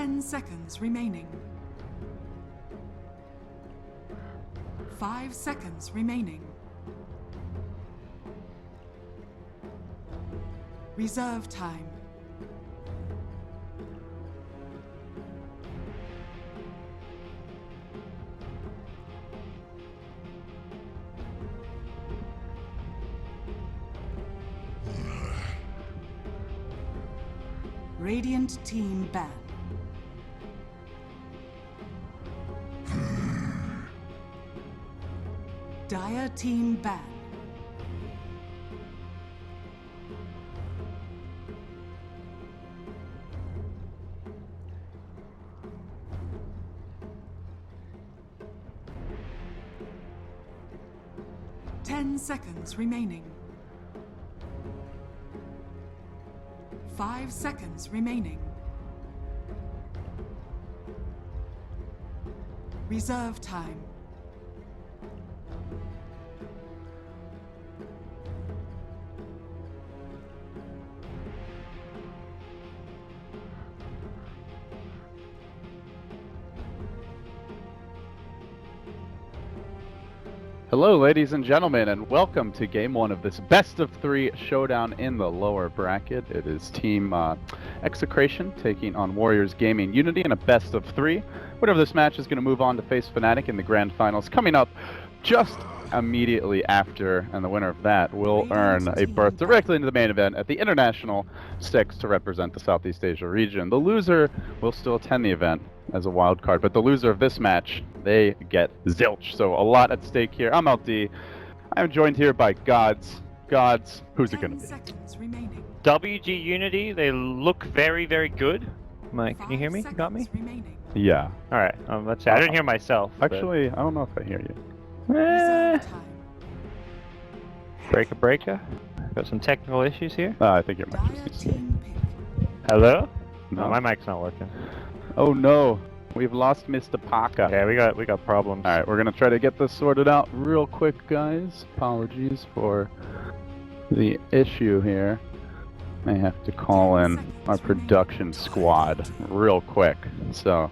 10 seconds remaining. 5 seconds remaining. Reserve time. Radiant team ban. Dire team ban. Ten seconds remaining. 5 seconds remaining. Reserve time. Hello, ladies and gentlemen, and welcome to Game 1 of this best of 3 showdown in the lower bracket. It is Team Execration taking on WarriorsGaming.Unity in a best of 3. Winner of this match is going to move on to face Fnatic in the grand finals coming up just immediately after, and the winner of that will earn a berth directly into the main event at the International Six to represent the Southeast Asia region. The loser will still attend the event as a wild card, but the loser of this match, they get zilch. So a lot at stake here. I'm LD. I'm joined here by Gods. Gods, who's it going to be? WG.Unity, they look very, very good. Mike, can you hear me? You got me? Yeah. Alright, let's see. I didn't hear myself. Actually, I don't know if I hear you. Breaker. Got some technical issues here. I think your mic just needs to... Hello? No. Oh, my mic's not working. Oh no, we've lost Mr. Parker. Yeah, we got problems. Alright, we're gonna try to get this sorted out real quick, guys. Apologies for the issue here. I have to call in our production squad real quick. So,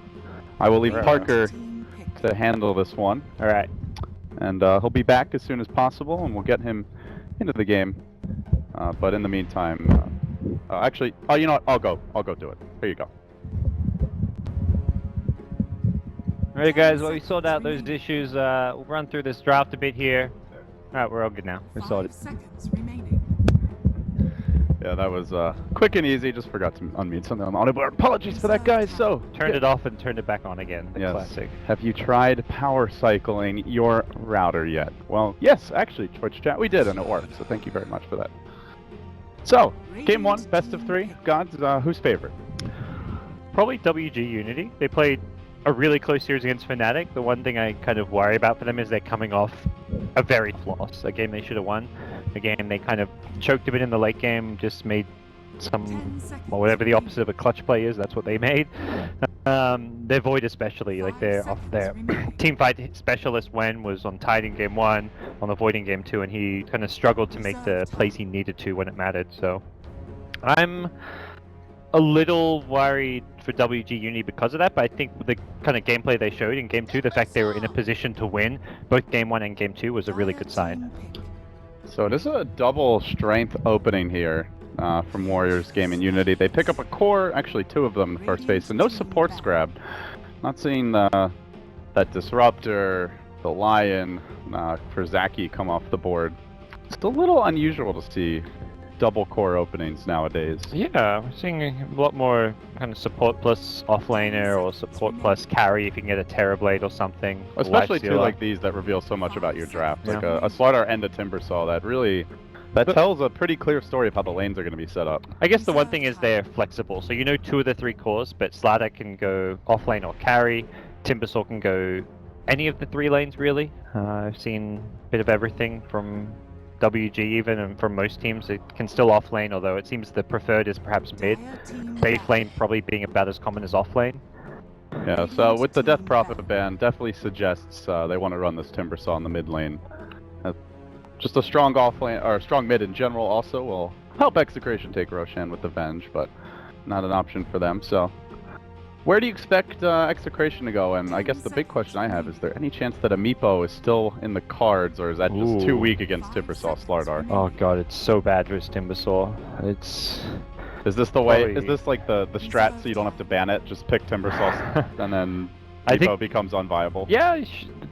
I will leave Parker to handle this one. Alright. And he'll be back as soon as possible, and we'll get him into the game. But in the meantime, actually, oh, you know what? I'll go do it. Here you go. Alright guys, well we sorted out those issues, we'll run through this draft a bit here. Alright, we're all good now. We're sorted. 5 seconds remaining. Yeah, that was quick and easy, just forgot to unmute something on the audio, but apologies for that, guys. So, Turned it off and turned it back on again, the classic. Have you tried power cycling your router yet? Well, yes, actually, Twitch chat, we did, and it worked, so thank you very much for that. So, game 1, best of 3, Gods, who's favorite? Probably WG.Unity. They played a really close series against Fnatic. The one thing I kind of worry about for them is they're coming off a very loss, a game they should have won. A game they kind of choked a bit in the late game, just made some, well, whatever the opposite of a clutch play is, that's what they made. Their Void especially, like their team fight specialist Wen was on Tide in game 1, on the Void in game 2, and he kind of struggled to make the plays he needed to when it mattered, so I'm a little worried for WG.Unity because of that, but I think the kind of gameplay they showed in game 2, the fact they were in a position to win both game 1 and game 2 was a really good sign. So it is a double strength opening here from WarriorsGaming.Unity. They pick up a core, actually 2 of them in the first phase, and no supports grabbed. Not seeing that Disruptor, the Lion, for Zaki come off the board. It's a little unusual to see double core openings nowadays. Yeah, we're seeing a lot more kind of support plus offlaner or support plus carry if you can get a Terrorblade or something. Especially two like these that reveal so much about your draft. Like a Slaughter and a Timbersaw that tells a pretty clear story of how the lanes are going to be set up. I guess the one thing is they're flexible. So you know 2 of the 3 cores, but Slaughter can go offlane or carry. Timbersaw can go any of the 3 lanes really. I've seen a bit of everything from WG even, and from most teams it can still offlane, although it seems the preferred is perhaps mid. Base lane probably being about as common as offlane. Yeah, so with the Death Prophet ban, definitely suggests they want to run this Timbersaw in the mid lane. Just a strong offlane, or strong mid in general also will help Execration take Roshan with the Venge, but not an option for them, so Where do you expect Execration to go? And I guess the big question I have is there any chance that a Meepo is still in the cards, or is that just too Ooh. weak against Timbersaw Slardar? Oh god, it's so bad versus Timbersaw. It's... Is this the way? Probably- Is this like the strat so you don't have to ban it? Just pick Timbersaw and then I Meepo think- becomes unviable. Yeah,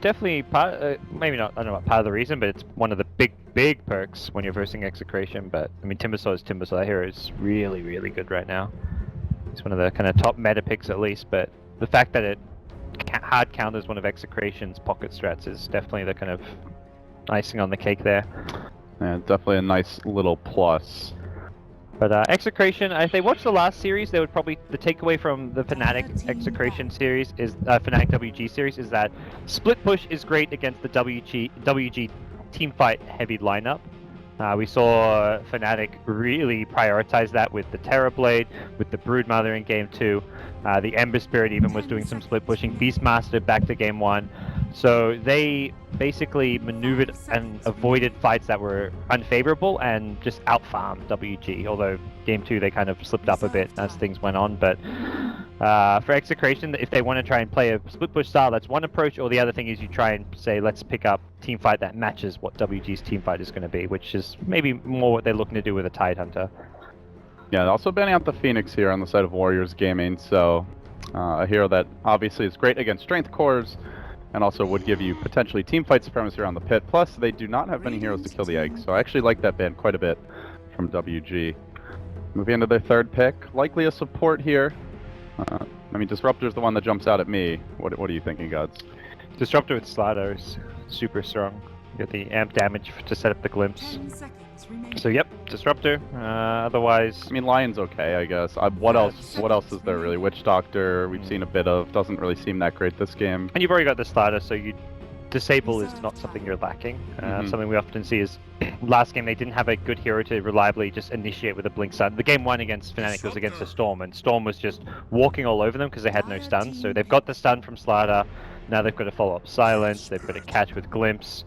definitely part. Maybe not. I don't know about part of the reason, but it's one of the big perks when you're versing Execration. But I mean, Timbersaw is Timbersaw. That hero is really, really good right now. It's one of the kind of top meta picks at least. But the fact that it hard counters one of Execration's pocket strats is definitely the kind of icing on the cake there. Yeah, definitely a nice little plus. But Execration, if they watched the last series, they would probably the takeaway from the Fnatic Execration series is Fnatic WG series is that split push is great against the WG teamfight heavy lineup. We saw Fnatic really prioritize that with the Terrorblade, with the Broodmother in game 2. The Ember Spirit even was doing some split pushing. Beastmaster back to game 1. So they basically maneuvered and avoided fights that were unfavorable and just outfarmed WG. Although game 2 they kind of slipped up a bit as things went on. But for Execration, if they want to try and play a split push style, that's one approach. Or the other thing is you try and say, let's pick up team fight that matches what WG's team fight is going to be, which is maybe more what they're looking to do with a Tidehunter. Yeah, also banning out the Phoenix here on the side of Warriors Gaming, so a hero that obviously is great against strength cores, and also would give you potentially teamfight supremacy around the pit. Plus, they do not have many heroes to kill the egg, so I actually like that ban quite a bit from WG. Moving into their third pick, likely a support here. I mean, Disruptor's the one that jumps out at me. What are you thinking, Gods? Disruptor with Slardar is super strong. You get the amp damage to set up the glimpse. 10 seconds remaining. So yep, Disruptor. Otherwise, I mean, Lion's okay, I guess. What else? What else is there really? Witch Doctor, we've seen a bit of. Doesn't really seem that great this game. and you've already got the Slardar, so you disable is not something you're lacking. Mhm. Something we often see is last game they didn't have a good hero to reliably just initiate with a blink stun. The game 1 against Fnatic was against a Storm, and Storm was just walking all over them because they had no stun. So they've got the stun from Slardar. Now they've got to follow up Silence. They've got to catch with Glimpse.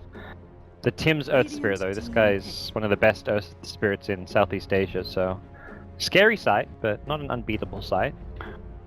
The Tim's Earth Spirit, though, this guy's one of the best Earth Spirits in Southeast Asia, so scary sight, but not an unbeatable sight.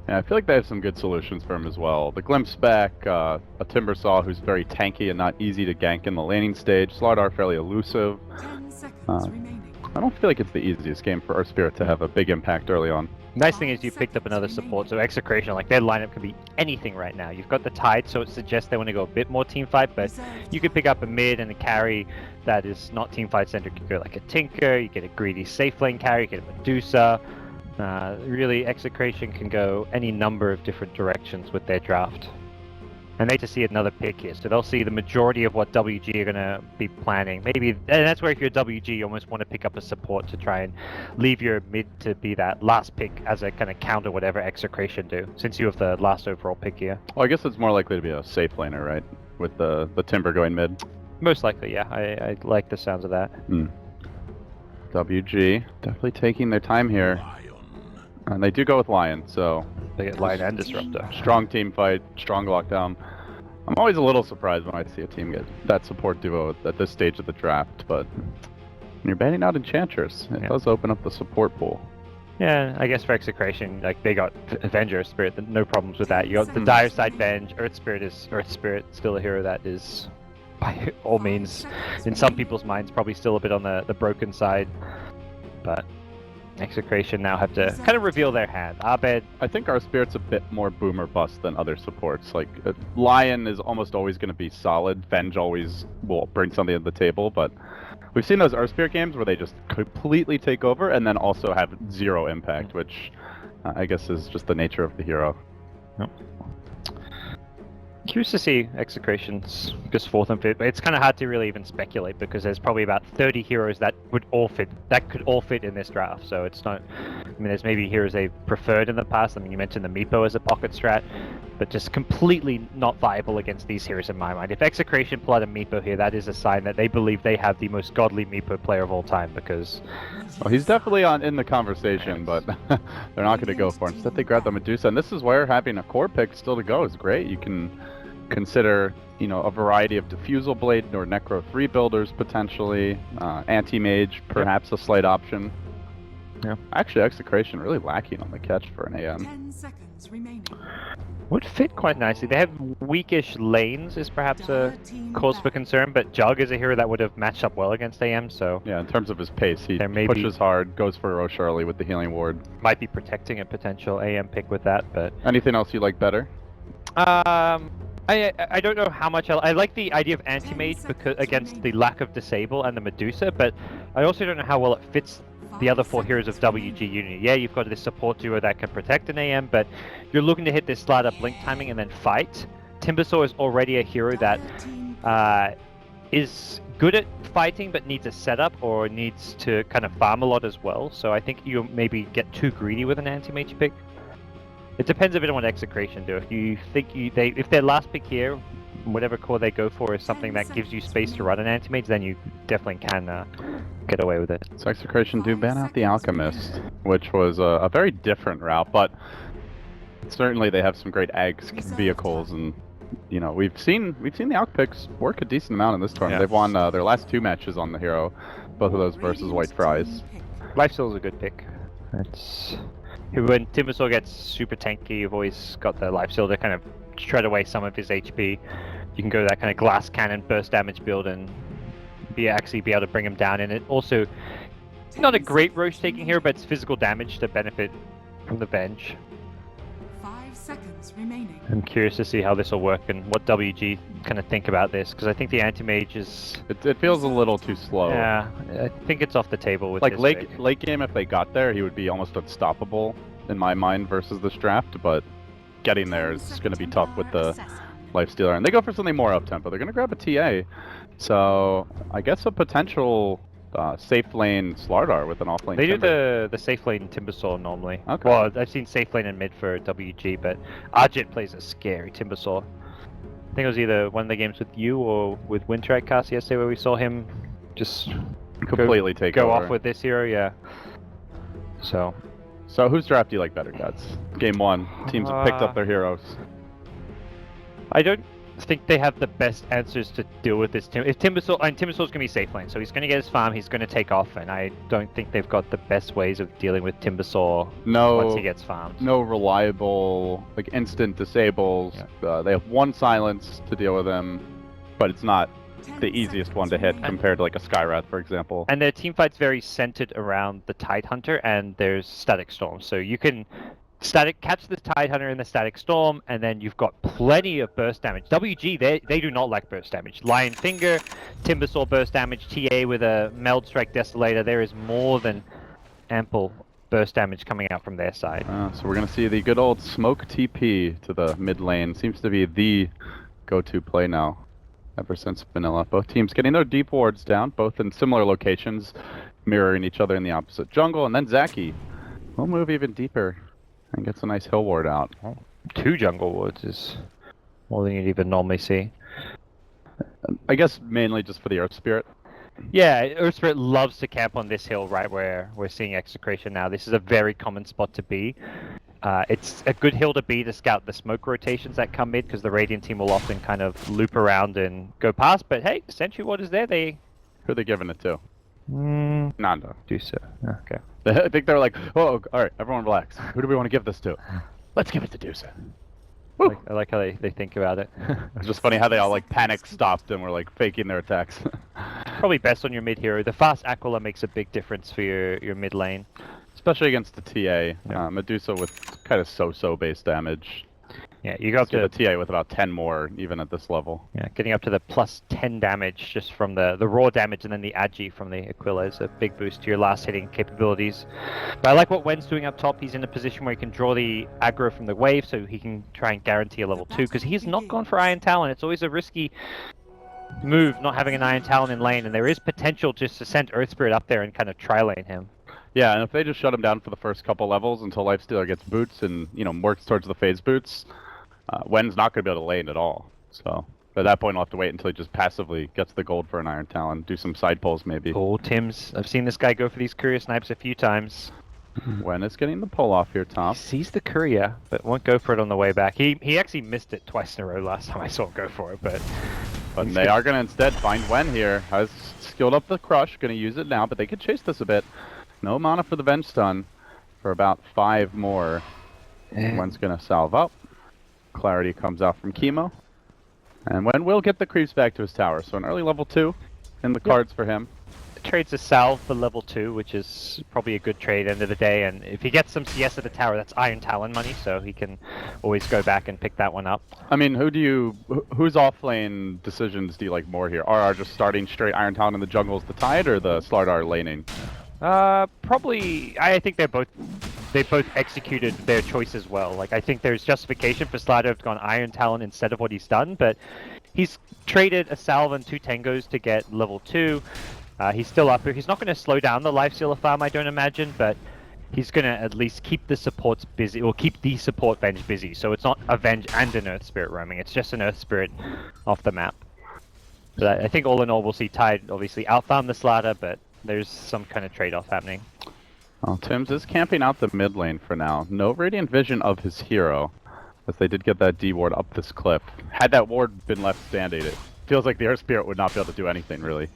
Yeah, I feel like they have some good solutions for him as well. The Glimpse back, a Timbersaw who's very tanky and not easy to gank in the laning stage. Slardar fairly elusive. 10 seconds remaining. I don't feel like it's the easiest game for Earth Spirit to have a big impact early on. Nice thing is you picked up another support, so Execration, like their lineup can be anything right now. You've got the Tide, so it suggests they want to go a bit more team fight, but you could pick up a mid and a carry that is not team fight centric. You go like a Tinker, you get a greedy safe lane carry, you get a Medusa. Really, Execration can go any number of different directions with their draft. And they to see another pick here, so they'll see the majority of what WG are going to be planning. Maybe, and that's where if you're WG, you almost want to pick up a support to try and leave your mid to be that last pick as a kind of counter whatever Execration do, since you have the last overall pick here. Well, I guess it's more likely to be a safe laner, right? With the Timber going mid. Most likely, yeah. I like the sounds of that. WG definitely taking their time here. And they do go with Lion, so They get Lion and Disruptor. strong team fight, strong lockdown. I'm always a little surprised when I see a team get that support duo at this stage of the draft, but when you're banning out Enchantress, it does open up the support pool. Yeah, I guess for Execration, like they got Avenger Spirit, no problems with that. You got the Dire Side Venge, Earth Spirit, still a hero that is, by all means, in some people's minds, probably still a bit on the broken side. But Execration now have to kind of reveal their hand. Abed, I think our Spirit's a bit more boom or bust than other supports. Like, Lion is almost always going to be solid. Venge always will bring something to the table, but we've seen those Earth Spirit games where they just completely take over and then also have zero impact, which I guess is just the nature of the hero. Yep. Curious to see Execration's just fourth and fifth, but it's kind of hard to really even speculate because there's probably about 30 heroes that could all fit in this draft. So it's not. I mean, there's maybe heroes they preferred in the past. I mean, you mentioned the Meepo as a pocket strat, but just completely not viable against these heroes in my mind. If Execration pull out a Meepo here, that is a sign that they believe they have the most godly Meepo player of all time because. Well, he's definitely in the conversation, but they're not going to go for it. Instead, they grab the Medusa, and this is where having a core pick still to go is great. You can consider, a variety of Diffusal Blade or Necro 3 builders potentially, Anti-Mage, perhaps a slight option. Yeah. Actually, Execration really lacking on the catch for an AM. 10 seconds remaining. Would fit quite nicely. They have weakish lanes, is perhaps a cause for concern, but Jug is a hero that would have matched up well against AM, so Yeah, in terms of his pace, he There may pushes hard, goes for Roche early with the healing ward. might be protecting a potential AM pick with that. But Anything else you like better? I don't know how much I like the idea of anti-mage because against the lack of disable and the Medusa, but I also don't know how well it fits the other 4 heroes of WG.Unity. Yeah, you've got this support duo that can protect an AM, but you're looking to hit this slider blink timing and then fight. Timbersaw is already a hero that is good at fighting but needs a setup or needs to kind of farm a lot as well. So I think you maybe get too greedy with an anti-mage pick. It depends a bit on what Execration do. If you think if their last pick here, whatever core they go for, is something that gives you space to run an anti-mage, then you definitely can get away with it. So Execration do ban out the Alchemist, which was a very different route, but certainly they have some great Ags vehicles, and you know we've seen the Alch picks work a decent amount in this tournament. Yeah. They've won their last 2 matches on the hero, both of those versus White Fries. Lifesteal is a good pick. It's when Timbersaw gets super tanky, you've always got the Lifesteal to kind of shred away some of his HP. You can go that kind of glass cannon burst damage build and actually be able to bring him down. And it also not a great Roche taking here, but it's physical damage to benefit from the bench. 5 seconds remaining. I'm curious to see how this will work and what WG kind of think about this, because I think the anti-mage is... It feels a little too slow. Yeah, I think it's off the table with Like this pick. late game, if they got there, he would be almost unstoppable in my mind versus this draft, but getting there is going to be tough with the Lifestealer. And they go for something more up-tempo. They're going to grab a TA. So I guess a potential safe lane Slardar with an off-lane They Timber. do the safe lane Timbersaw normally. Okay. Well, I've seen safe lane and mid for WG, but Argent plays a scary Timbersaw. I think it was either one of the games with you or with Winterite Cast yesterday where we saw him just Completely take go over. off with this hero, yeah. So whose draft do you like better, guys? Game 1. Teams have picked up their heroes. I don't think they have the best answers to deal with this team. If Timbersaw's going to be safe lane, so he's going to get his farm, he's going to take off, and I don't think they've got the best ways of dealing with Timbersaw once he gets farmed. No reliable, like instant disables. Yeah. They have one silence to deal with him, but it's not the easiest one to hit compared to like a Skywrath, for example. And their team fight's very centered around the Tidehunter, and there's Static Storm, so you can catch the Tidehunter in the Static Storm, and then you've got plenty of burst damage. WG, they do not like burst damage. Lion Finger, Timbersaw burst damage, TA with a Meld Strike Desolator. There is more than ample burst damage coming out from their side. So we're going to see the good old Smoke TP to the mid lane. Seems to be the go-to play now, ever since Vanilla. Both teams getting their deep wards down, both in similar locations, mirroring each other in the opposite jungle. And then Zaki will move even deeper and gets a nice hill ward out. 2 jungle wards is more than you'd even normally see. I guess mainly just for the Earth Spirit. Yeah, Earth Spirit loves to camp on this hill right where we're seeing Execration now. This is a very common spot to be. It's a good hill to be to scout the smoke rotations that come mid, because the Radiant team will often kind of loop around and go past. But hey, Sentry Ward is there. Who are they giving it to? Nanda. Do so. Okay. I think they're like, oh, all right, everyone relax. Who do we want to give this to? Let's give it to Dusa. I like how they think about it. It's just funny how they all like panic stopped and were like faking their attacks. Probably best on your mid hero. The fast Aquila makes a big difference for your mid lane. Especially against the TA. Yeah. Medusa with kind of so-so base damage. Yeah, you go up to the TA with about 10 more even at this level. Yeah, getting up to the plus 10 damage just from the raw damage, and then the agi from the Aquila is a big boost to your last hitting capabilities. But I like what Wen's doing up top. He's in a position where he can draw the aggro from the wave, so he can try and guarantee a level 2, because he's not gone for Iron Talon. It's always a risky move not having an Iron Talon in lane, and there is potential just to send Earth Spirit up there and kind of tri-lane him. Yeah, and if they just shut him down for the first couple levels until Lifestealer gets boots and, you know, works towards the phase boots, Wen's not going to be able to lane at all. So at that point, we'll have to wait until he just passively gets the gold for an Iron Talon, do some side pulls maybe. Oh, Tim's. I've seen this guy go for these courier snipes a few times. Wen is getting the pull off here, top. He sees the courier, but won't go for it on the way back. He actually missed it twice in a row last time I saw him go for it, but they are going to instead find Wen here. Has skilled up the crush, going to use it now, but they could chase this a bit. No mana for the Venge Stun for about 5 more. Wen's gonna salve up. Clarity comes out from Chemo. And Wen will get the creeps back to his tower, so an early level 2 in the cards for him. Trades a salve for level 2, which is probably a good trade end of the day, and if he gets some CS at the tower, that's Iron Talon money, so he can always go back and pick that one up. I mean, whose offlane decisions do you like more here? RR just starting straight Iron Talon in the jungle is the tide, or the Slardar laning? Probably, I think they both executed their choice as well. Like, I think there's justification for Slardar to have gone Iron Talon instead of what he's done, but he's traded a salve and 2 tangos to get level 2. He's still up here. He's not going to slow down the Lifestealer farm, I don't imagine, but he's going to at least keep the supports busy, or keep the support Venge busy. So it's not a Venge and an Earth Spirit roaming, it's just an Earth Spirit off the map. But I think all in all, we'll see Tide obviously outfarm the Slardar, but there's some kind of trade-off happening. Well, Tim's is camping out the mid lane for now. No Radiant Vision of his hero, as they did get that D ward up this cliff. Had that ward been left standing, it feels like the Earth Spirit would not be able to do anything, really.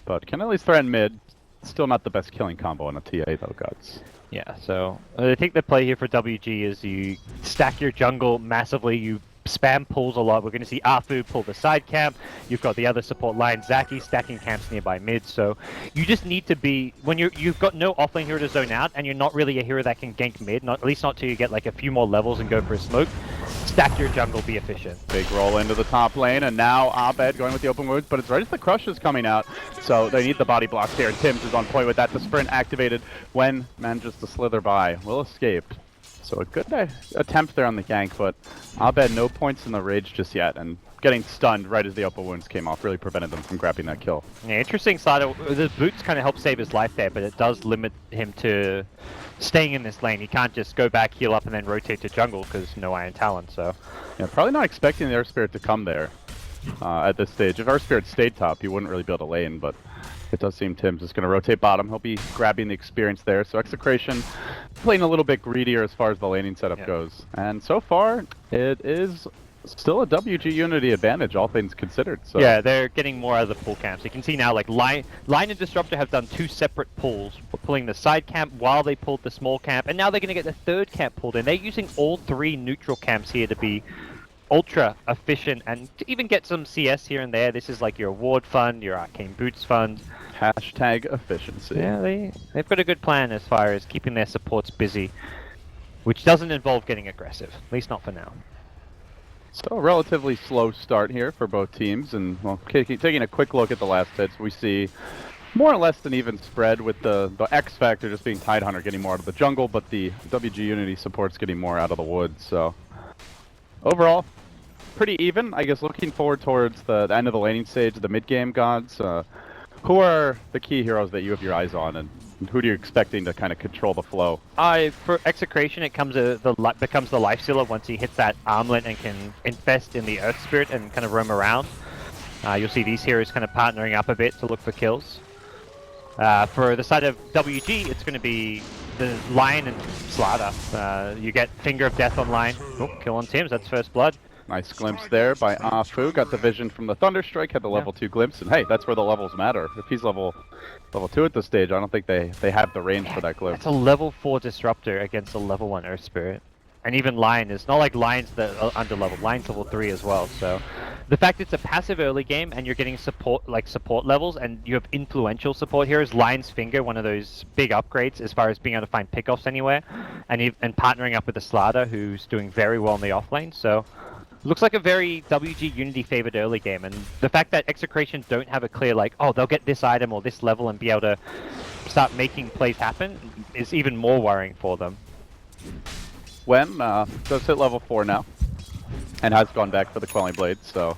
But can at least threaten mid. Still not the best killing combo on a TA, though, Guts. Yeah, so I think the play here for WG is you stack your jungle massively, you spam pulls a lot. We're going to see Afu pull the side camp. You've got the other support line, Zaki, stacking camps nearby mid. So you just need to be, when you've got no offlane hero to zone out, and you're not really a hero that can gank mid, at least not till you get like a few more levels and go for a smoke. Stack your jungle, be efficient. Big roll into the top lane, and now Abed going with the open wounds, but it's right as the crush is coming out, so they need the body blocks here, and Tim's is on point with that. The sprint activated when manages to slither by. Will escape. So a good attempt there on the gank, but Abed no points in the rage just yet, and getting stunned right as the open wounds came off really prevented them from grabbing that kill. Yeah, interesting side. The boots kind of help save his life there, but it does limit him to staying in this lane. He can't just go back, heal up, and then rotate to jungle because no Iron Talon. So yeah, probably not expecting the Earth Spirit to come there at this stage. If Earth Spirit stayed top, he wouldn't really be able to lane, but it does seem Tim's just going to rotate bottom. He'll be grabbing the experience there. So Execration playing a little bit greedier as far as the laning setup goes. And so far, it is still a WG.Unity advantage, all things considered. So yeah, they're getting more out of the pull camps. You can see now, like, Line and Disruptor have done 2 separate pulls, pulling the side camp while they pulled the small camp, and now they're going to get the third camp pulled in. They're using all 3 neutral camps here to be ultra efficient and to even get some CS here and there. This is like your award fund, your arcane boots fund. Hashtag efficiency. Yeah, they've got a good plan as far as keeping their supports busy, which doesn't involve getting aggressive, at least not for now. So a relatively slow start here for both teams, and well, taking a quick look at the last hits, we see more or less an even spread, with the X factor just being Tidehunter getting more out of the jungle, but the WG.Unity support's getting more out of the woods. So overall, pretty even. I guess looking forward towards the end of the laning stage, the mid-game gods. Who are the key heroes that you have your eyes on, and who are you expecting to kind of control the flow? For Execration, it becomes the Lifestealer once he hits that armlet and can infest in the Earth Spirit and kind of roam around. You'll see these heroes kind of partnering up a bit to look for kills. For the side of WG, it's going to be the Lion and Slardar. You get Finger of Death on Lion. Oh, kill on Tim's, that's first blood. Nice glimpse there by Afu. Got the vision from the Thunderstrike, had the level 2 glimpse, and hey, that's where the levels matter. If he's level 2 at this stage, I don't think they have the range for that glimpse. It's a level 4 Disruptor against a level 1 Earth Spirit. And even Lion is not like Lion's the under-leveled. Lion's level 3 as well, so the fact it's a passive early game and you're getting support levels and you have influential support heroes, Lion's Finger, one of those big upgrades as far as being able to find pickoffs anywhere, and partnering up with the Slardar, who's doing very well in the offlane. So looks like a very WG.Unity favored early game, and the fact that Execration don't have a clear, like, oh, they'll get this item or this level and be able to start making plays happen is even more worrying for them. Wen does hit level 4 now, and has gone back for the Quelling Blade, so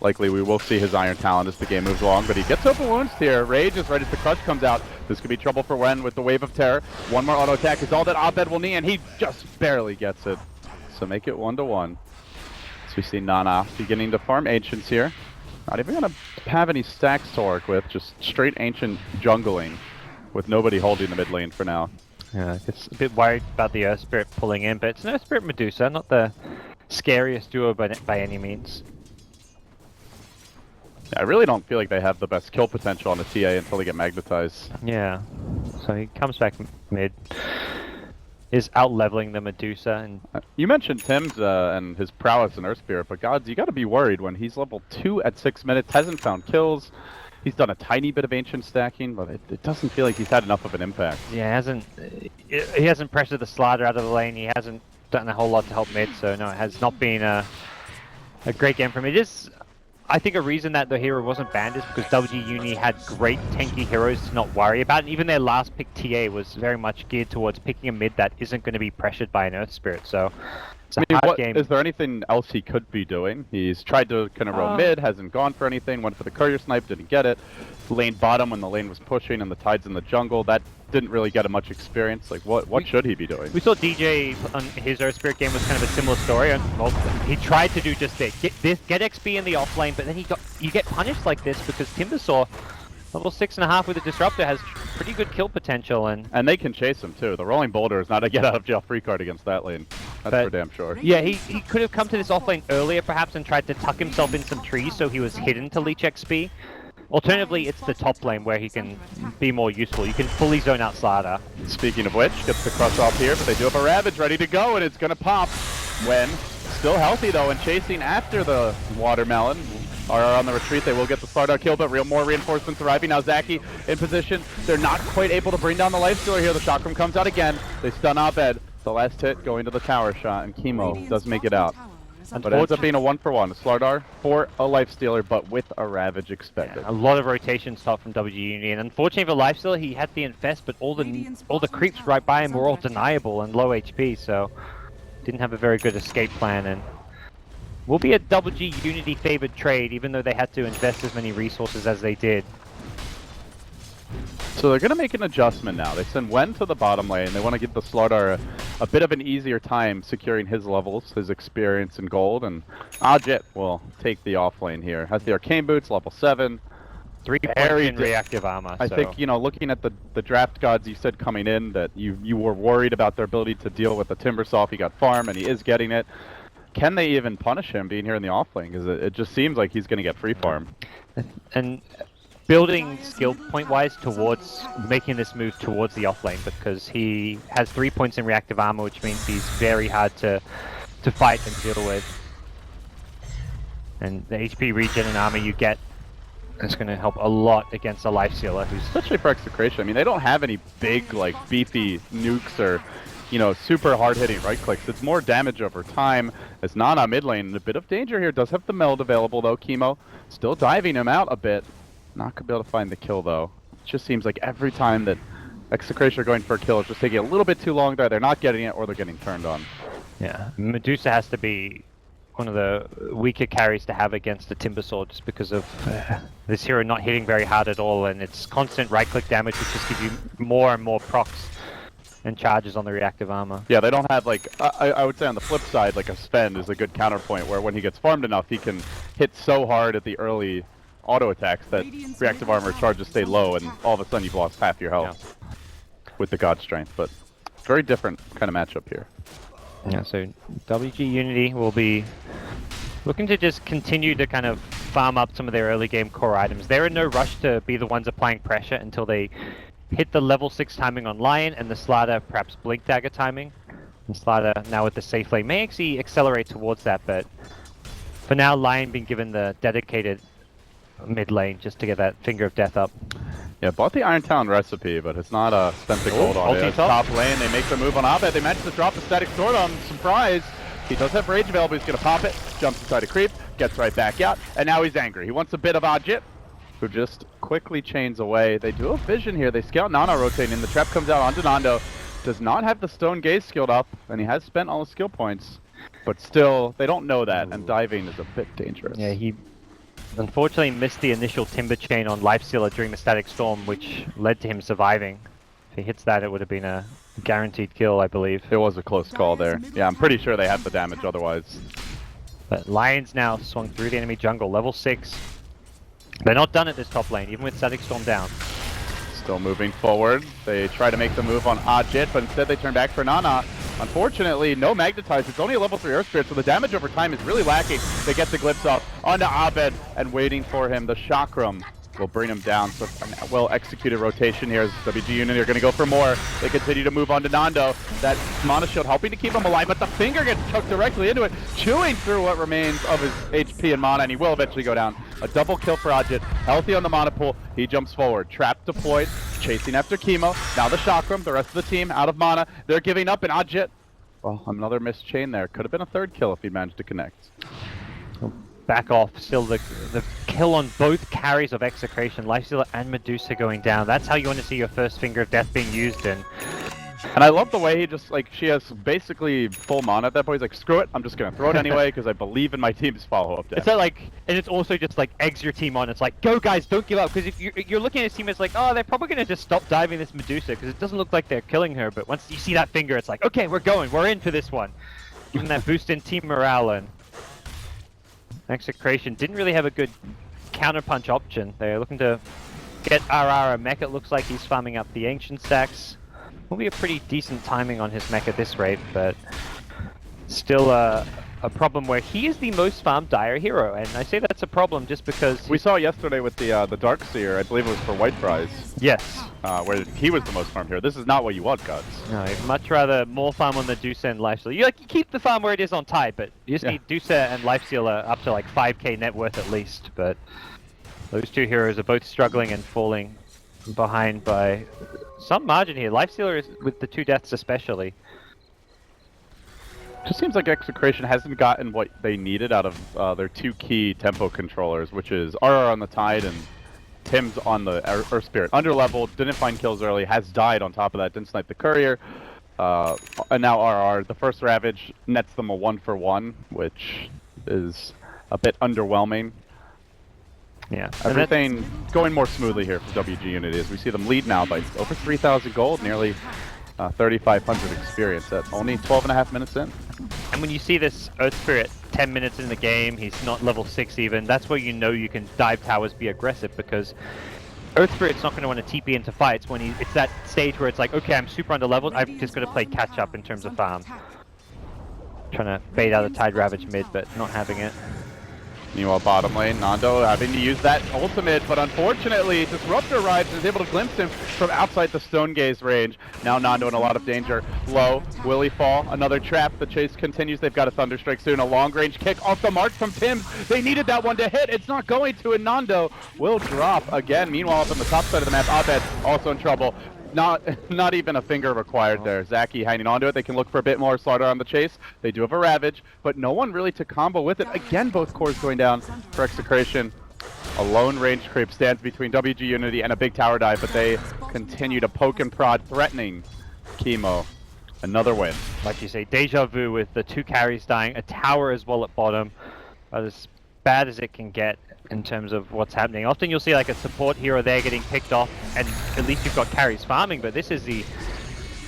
likely we will see his Iron Talon as the game moves along, but he gets open wounds here. Rage is right as the crush comes out. This could be trouble for Wen with the Wave of Terror. One more auto attack is all that Abed will need, and he just barely gets it. So make it 1-1. We see Nana beginning to farm Ancients here. Not even going to have any stacks to work with, just straight Ancient jungling with nobody holding the mid lane for now. Yeah, it's a bit worried about the Earth Spirit pulling in, but it's an Earth Spirit Medusa, not the scariest duo by any means. Yeah, I really don't feel like they have the best kill potential on the TA until they get magnetized. Yeah. So he comes back mid. Is out-leveling the Medusa. And You mentioned Tim's and his prowess in Earth Spirit, but Gods, you got to be worried when he's level 2 at 6 minutes, hasn't found kills. He's done a tiny bit of ancient stacking, but it doesn't feel like he's had enough of an impact. yeah, he hasn't pressured the Slider out of the lane. He hasn't done a whole lot to help mid, so no, it has not been a great game for him. It is, I think, a reason that the hero wasn't banned is because WG.Unity had great tanky heroes to not worry about, and even their last pick TA was very much geared towards picking a mid that isn't going to be pressured by an Earth Spirit, so it's a hard game. Is there anything else he could be doing? He's tried to kind of roam mid, hasn't gone for anything, went for the courier snipe, didn't get it. Lane bottom when the lane was pushing and the tide's in the jungle, that didn't really get him much experience. Like, what should he be doing? We saw DJ on his Earth Spirit game was kind of a similar story. Well, he tried to do just this, get XP in the off lane, but then you get punished like this because Timbersaw, level 6.5 with a Disruptor, has pretty good kill potential, and they can chase him too. The Rolling Boulder is not a get out of jail free card against that lane. That's for damn sure. Yeah, he could have come to this off lane earlier perhaps and tried to tuck himself in some trees so he was hidden to leech XP. Alternatively, it's the top lane where he can be more useful. You can fully zone out Slider. Speaking of which, gets the crush off here, but they do have a Ravage ready to go, and it's going to pop. When still healthy though, and chasing after the Watermelon. Are on the retreat. They will get the Slardar kill, but more reinforcements arriving. Now Zaki in position. They're not quite able to bring down the Lifestealer here. The Chakram comes out again. They stun Abed. The last hit going to the tower shot, and Chemo does make it out. But it ends up being a 1-for-1. A Slardar for a Lifestealer, but with a Ravage expected. Yeah, a lot of rotation stop from WG.Unity, and unfortunately for Lifestealer, he had the Infest, but all the creeps right by him were all deniable and low HP, so didn't have a very good escape plan. And will be a WG.Unity favored trade, even though they had to invest as many resources as they did. So they're going to make an adjustment now. They send Wen to the bottom lane. They want to give the Slardar a bit of an easier time securing his levels, his experience in gold, and Ajit will take the off lane here. Has the Arcane Boots, level 7. 3 points in reactive armor. I think, you know, looking at the draft gods you said coming in, that you were worried about their ability to deal with the Timbersaw if he got farm, and he is getting it. Can they even punish him being here in the off lane? Because it just seems like he's going to get free farm. And building skill point wise towards making this move towards the off lane, because he has 3 points in reactive armor, which means he's very hard to fight and deal with. And the HP regen and armor you get is going to help a lot against a Lifestealer, who's especially for Execration. I mean, they don't have any big, like, beefy nukes or, you know, super hard-hitting right clicks. It's more damage over time. As Nana mid lane in a bit of danger here. Does have the meld available though. Chemo still diving him out a bit. Not gonna be able to find the kill though. It just seems like every time that Execration are going for a kill, it's just taking a little bit too long there. They're not getting it, or they're getting turned on. Yeah, Medusa has to be one of the weaker carries to have against the Timbersaw, just because of this hero not hitting very hard at all, and it's constant right-click damage, which just gives you more and more procs and charges on the reactive armor. Yeah, they don't have, like, I would say on the flip side, like a Spend is a good counterpoint, where when he gets farmed enough, he can hit so hard at the early auto attacks that reactive armor charges stay low, and all of a sudden you've lost half your health with the God Strength. But very different kind of matchup here. Yeah, so WG.Unity will be looking to just continue to kind of farm up some of their early game core items. They're in no rush to be the ones applying pressure until they hit the level 6 timing on Lion and the Slider perhaps Blink Dagger timing. And Slider now with the safe lane may actually accelerate towards that, but for now Lion being given the dedicated mid lane just to get that Finger of Death up. Yeah, bought the Iron Talon recipe, but it's not spent the gold on it. Top lane, they make the move on Abed. They manage to drop the static sword on him. Surprise! He does have rage available, he's going to pop it, jumps inside a creep, gets right back out, and now he's angry. He wants a bit of Ajit, who just quickly chains away. They do have vision here. They scout Nana rotating. The trap comes out onto Nando. Does not have the Stone Gaze skilled up, and he has spent all his skill points. But still, they don't know that, and diving is a bit dangerous. Yeah, he unfortunately missed the initial Timber Chain on Lifestealer during the Static Storm, which led to him surviving. If he hits that, it would have been a guaranteed kill, I believe. It was a close call there. Yeah, I'm pretty sure they have the damage otherwise. But Lions now swung through the enemy jungle, level 6. They're not done at this top lane, even with Static Storm down. Still moving forward. They try to make the move on Ajit, but instead they turn back for Nana. Unfortunately, no Magnetize. It's only a level 3 Earth Spirit, so the damage over time is really lacking. They get the Glimpse off onto Abed, and waiting for him, the Chakram will bring him down. So a well-executed rotation here as WG.Unity are going to go for more. They continue to move on to Nando. That mana shield helping to keep him alive, but the finger gets choked directly into it, chewing through what remains of his HP and mana, and he will eventually go down. A double kill for Ajit, healthy on the mana pool. He jumps forward, trap deployed, chasing after Chemo. Now the Chakram, the rest of the team out of mana. They're giving up, and Ajit, well, another missed chain there. Could have been a third kill if he managed to connect. Back off, still the kill on both carries of Execration, Lifestealer and Medusa going down. That's how you want to see your first Finger of Death being used in. And I love the way he just, like, she has basically full mana at that point. He's like, screw it, I'm just going to throw it anyway because I believe in my team's follow-up death. It's not like, and it's also just like eggs your team on. It's like, go guys, don't give up. Because if you're looking at his team, it's like, oh, they're probably going to just stop diving this Medusa because it doesn't look like they're killing her. But once you see that finger, it's like, okay, we're going, we're in for this one. Giving that boost in team morale, and Execration didn't really have a good counterpunch option. They're looking to get RR a mech. It looks like he's farming up the ancient stacks. Will be a pretty decent timing on his mech at this rate, but still a problem where he is the most farmed Dire hero, and I say that's a problem just because we saw yesterday with the Darkseer, I believe it was for White Prize. Yes. Where he was the most farmed hero. This is not what you want, Guts. No, you'd much rather more farm on the Dusa and Lifestealer. You keep the farm where it is on Tide, but you just need Dusa and Lifestealer up to like 5k net worth at least. But those two heroes are both struggling and falling behind by some margin here. Lifestealer is with the 2 deaths especially. Just seems like Execration hasn't gotten what they needed out of their 2 key tempo controllers, which is RR on the Tide and Tim's on the Earth Spirit. Underleveled, didn't find kills early, has died on top of that, didn't snipe the Courier. And now RR. The first Ravage nets them a 1-for-1, which is a bit underwhelming. Yeah. Everything going more smoothly here for WG.Unity as we see them lead now by over 3,000 gold, nearly 3,500 experience at only 12.5 minutes in. And when you see this Earth Spirit 10 minutes in the game, he's not level 6 even, that's where you know you can dive towers, be aggressive, because Earth Spirit's not going to want to TP into fights when it's that stage where it's like, okay, I'm super under leveled, I've just got to play catch up in terms of farm. Trying to bait out a Tide Ravage mid, but not having it. Meanwhile, bottom lane, Nando having to use that ultimate, but unfortunately, Disruptor arrives and is able to glimpse him from outside the Stone Gaze range. Now Nando in a lot of danger. Low, will he fall? Another trap. The chase continues. They've got a Thunderstrike soon. A long-range kick off the mark from Tims. They needed that one to hit. It's not going to, and Nando will drop again. Meanwhile, up on the top side of the map, Abed also in trouble. Not even a finger required there. Zaki hanging onto it. They can look for a bit more slaughter on the chase. They do have a Ravage, but no one really to combo with it. Again, both cores going down for Execration. A lone range creep stands between WG.Unity and a big tower dive, but they continue to poke and prod, threatening Chemo. Another win. Like you say, deja vu with the 2 carries dying, a tower as well at bottom. As bad as it can get in terms of what's happening. Often you'll see like a support hero there getting picked off, and at least you've got carries farming, but this is the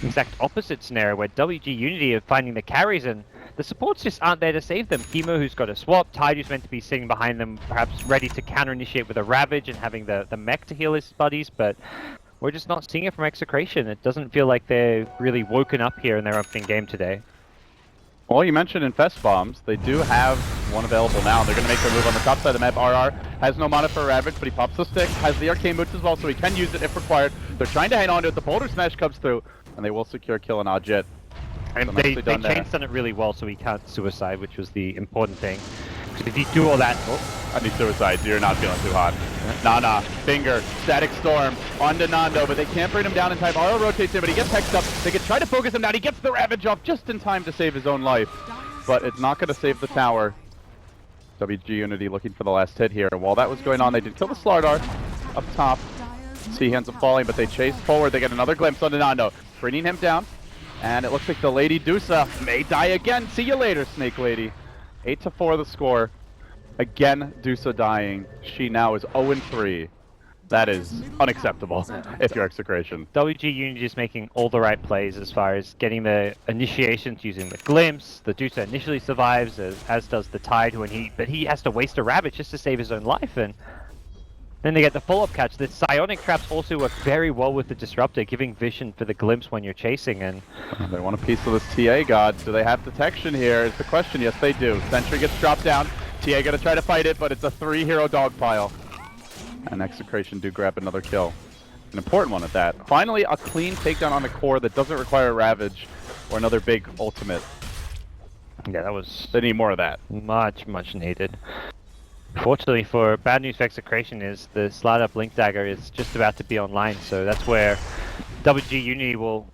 exact opposite scenario where WG.Unity are finding the carries and the supports just aren't there to save them. Chemo, who's got a swap, Tide, who's meant to be sitting behind them, perhaps ready to counter-initiate with a Ravage and having the mech to heal his buddies, but we're just not seeing it from Execration. It doesn't feel like they're really woken up here in their opening game today. Well, you mentioned Infest Bombs. They do have one available now. They're going to make their move on the top side of the map. RR has no mana for a Ravage, but he pops the stick, has the Arcane Boots as well, so he can use it if required. They're trying to hang on to it. The Boulder Smash comes through, and they will secure kill on Ajit. And they chain's done it really well, so he can't suicide, which was the important thing. Because if you do all that... Oh, I need suicide, so you're not feeling too hot. Nah, Finger, Static Storm, onto Nando, but they can't bring him down in time. RO rotates in, but he gets hexed up. They can try to focus him down. He gets the Ravage off just in time to save his own life. But it's not going to save the tower. WG.Unity looking for the last hit here. And while that was going on, they did kill the Slardar up top. See, hands up falling, but they chase forward. They get another glimpse onto Nando, bringing him down. And it looks like the Lady Dusa may die again. See you later, Snake Lady. 8-4 the score. Again, Dusa dying. She now is 0-3. That is unacceptable if you're Execration. WG.Unity is making all the right plays as far as getting the initiations using the glimpse. The Dusa initially survives, as does the Tide, but he has to waste a Ravage just to save his own life. And then they get the follow-up catch. The Psionic traps also work very well with the Disruptor, giving vision for the glimpse when you're chasing. And they want a piece of this TA god. Do they have detection here is the question. Yes, they do. Sentry gets dropped down. TA gonna try to fight it, but it's a 3-hero dogpile. And Execration do grab another kill. An important one at that. Finally, a clean takedown on the core that doesn't require a Ravage or another big ultimate. Yeah, that was They need more of that. much needed. Fortunately for bad news for Execration is the slide-up Blink Dagger is just about to be online, so that's where WG.Unity will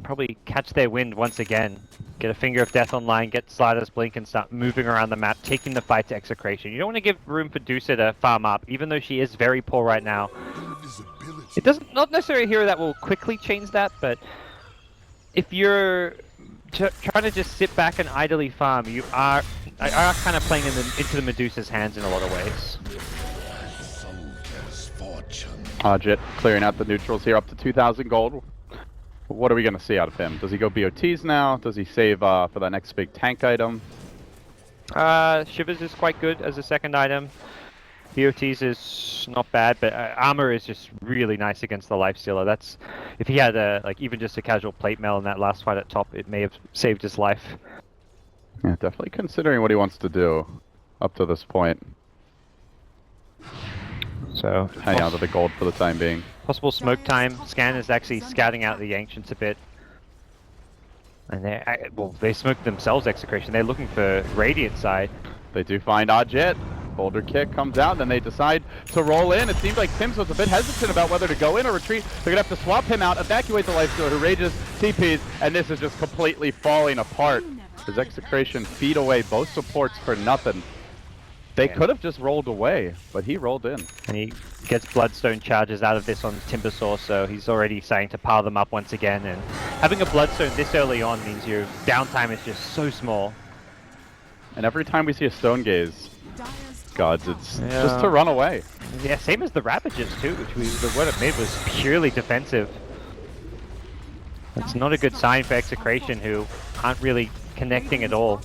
probably catch their wind once again. Get a Finger of Death online, get Sliders Blink and start moving around the map, taking the fight to Execration. You don't want to give room for Dusa to farm up, even though she is very poor right now. It doesn't, not necessarily a hero that will quickly change that, but if you're trying to just sit back and idly farm, you are kind of playing into the Medusa's hands in a lot of ways. Jit clearing out the neutrals here up to 2,000 gold. What are we going to see out of him? Does he go BOTs now? Does he save for that next big tank item? Shivers is quite good as a second item. BOTs is not bad, but armor is just really nice against the Lifestealer. That's, if he had like even just a casual plate mail in that last fight at top, it may have saved his life. Yeah, definitely considering what he wants to do up to this point. So hang on to the gold for the time being. Possible smoke time. Scan is actually scouting out the Ancients a bit. And they smoked themselves, Execration. They're looking for Radiant side. They do find Jit. Boulder kick comes out, then they decide to roll in. It seems like Tims was a bit hesitant about whether to go in or retreat. They're going to have to swap him out, evacuate the Lifestealer who rages, TPs, and this is just completely falling apart. As Execration feed away both supports for nothing. They could have just rolled away, but he rolled in. And he gets Bloodstone charges out of this on Timbersaw, so he's already starting to pile them up once again. And having a Bloodstone this early on means your downtime is just so small. And every time we see a Stone Gaze, gods, it's just to run away. Yeah, same as the Ravages too, which the word it made was purely defensive. It's not a good sign for Execration, who aren't really connecting at all.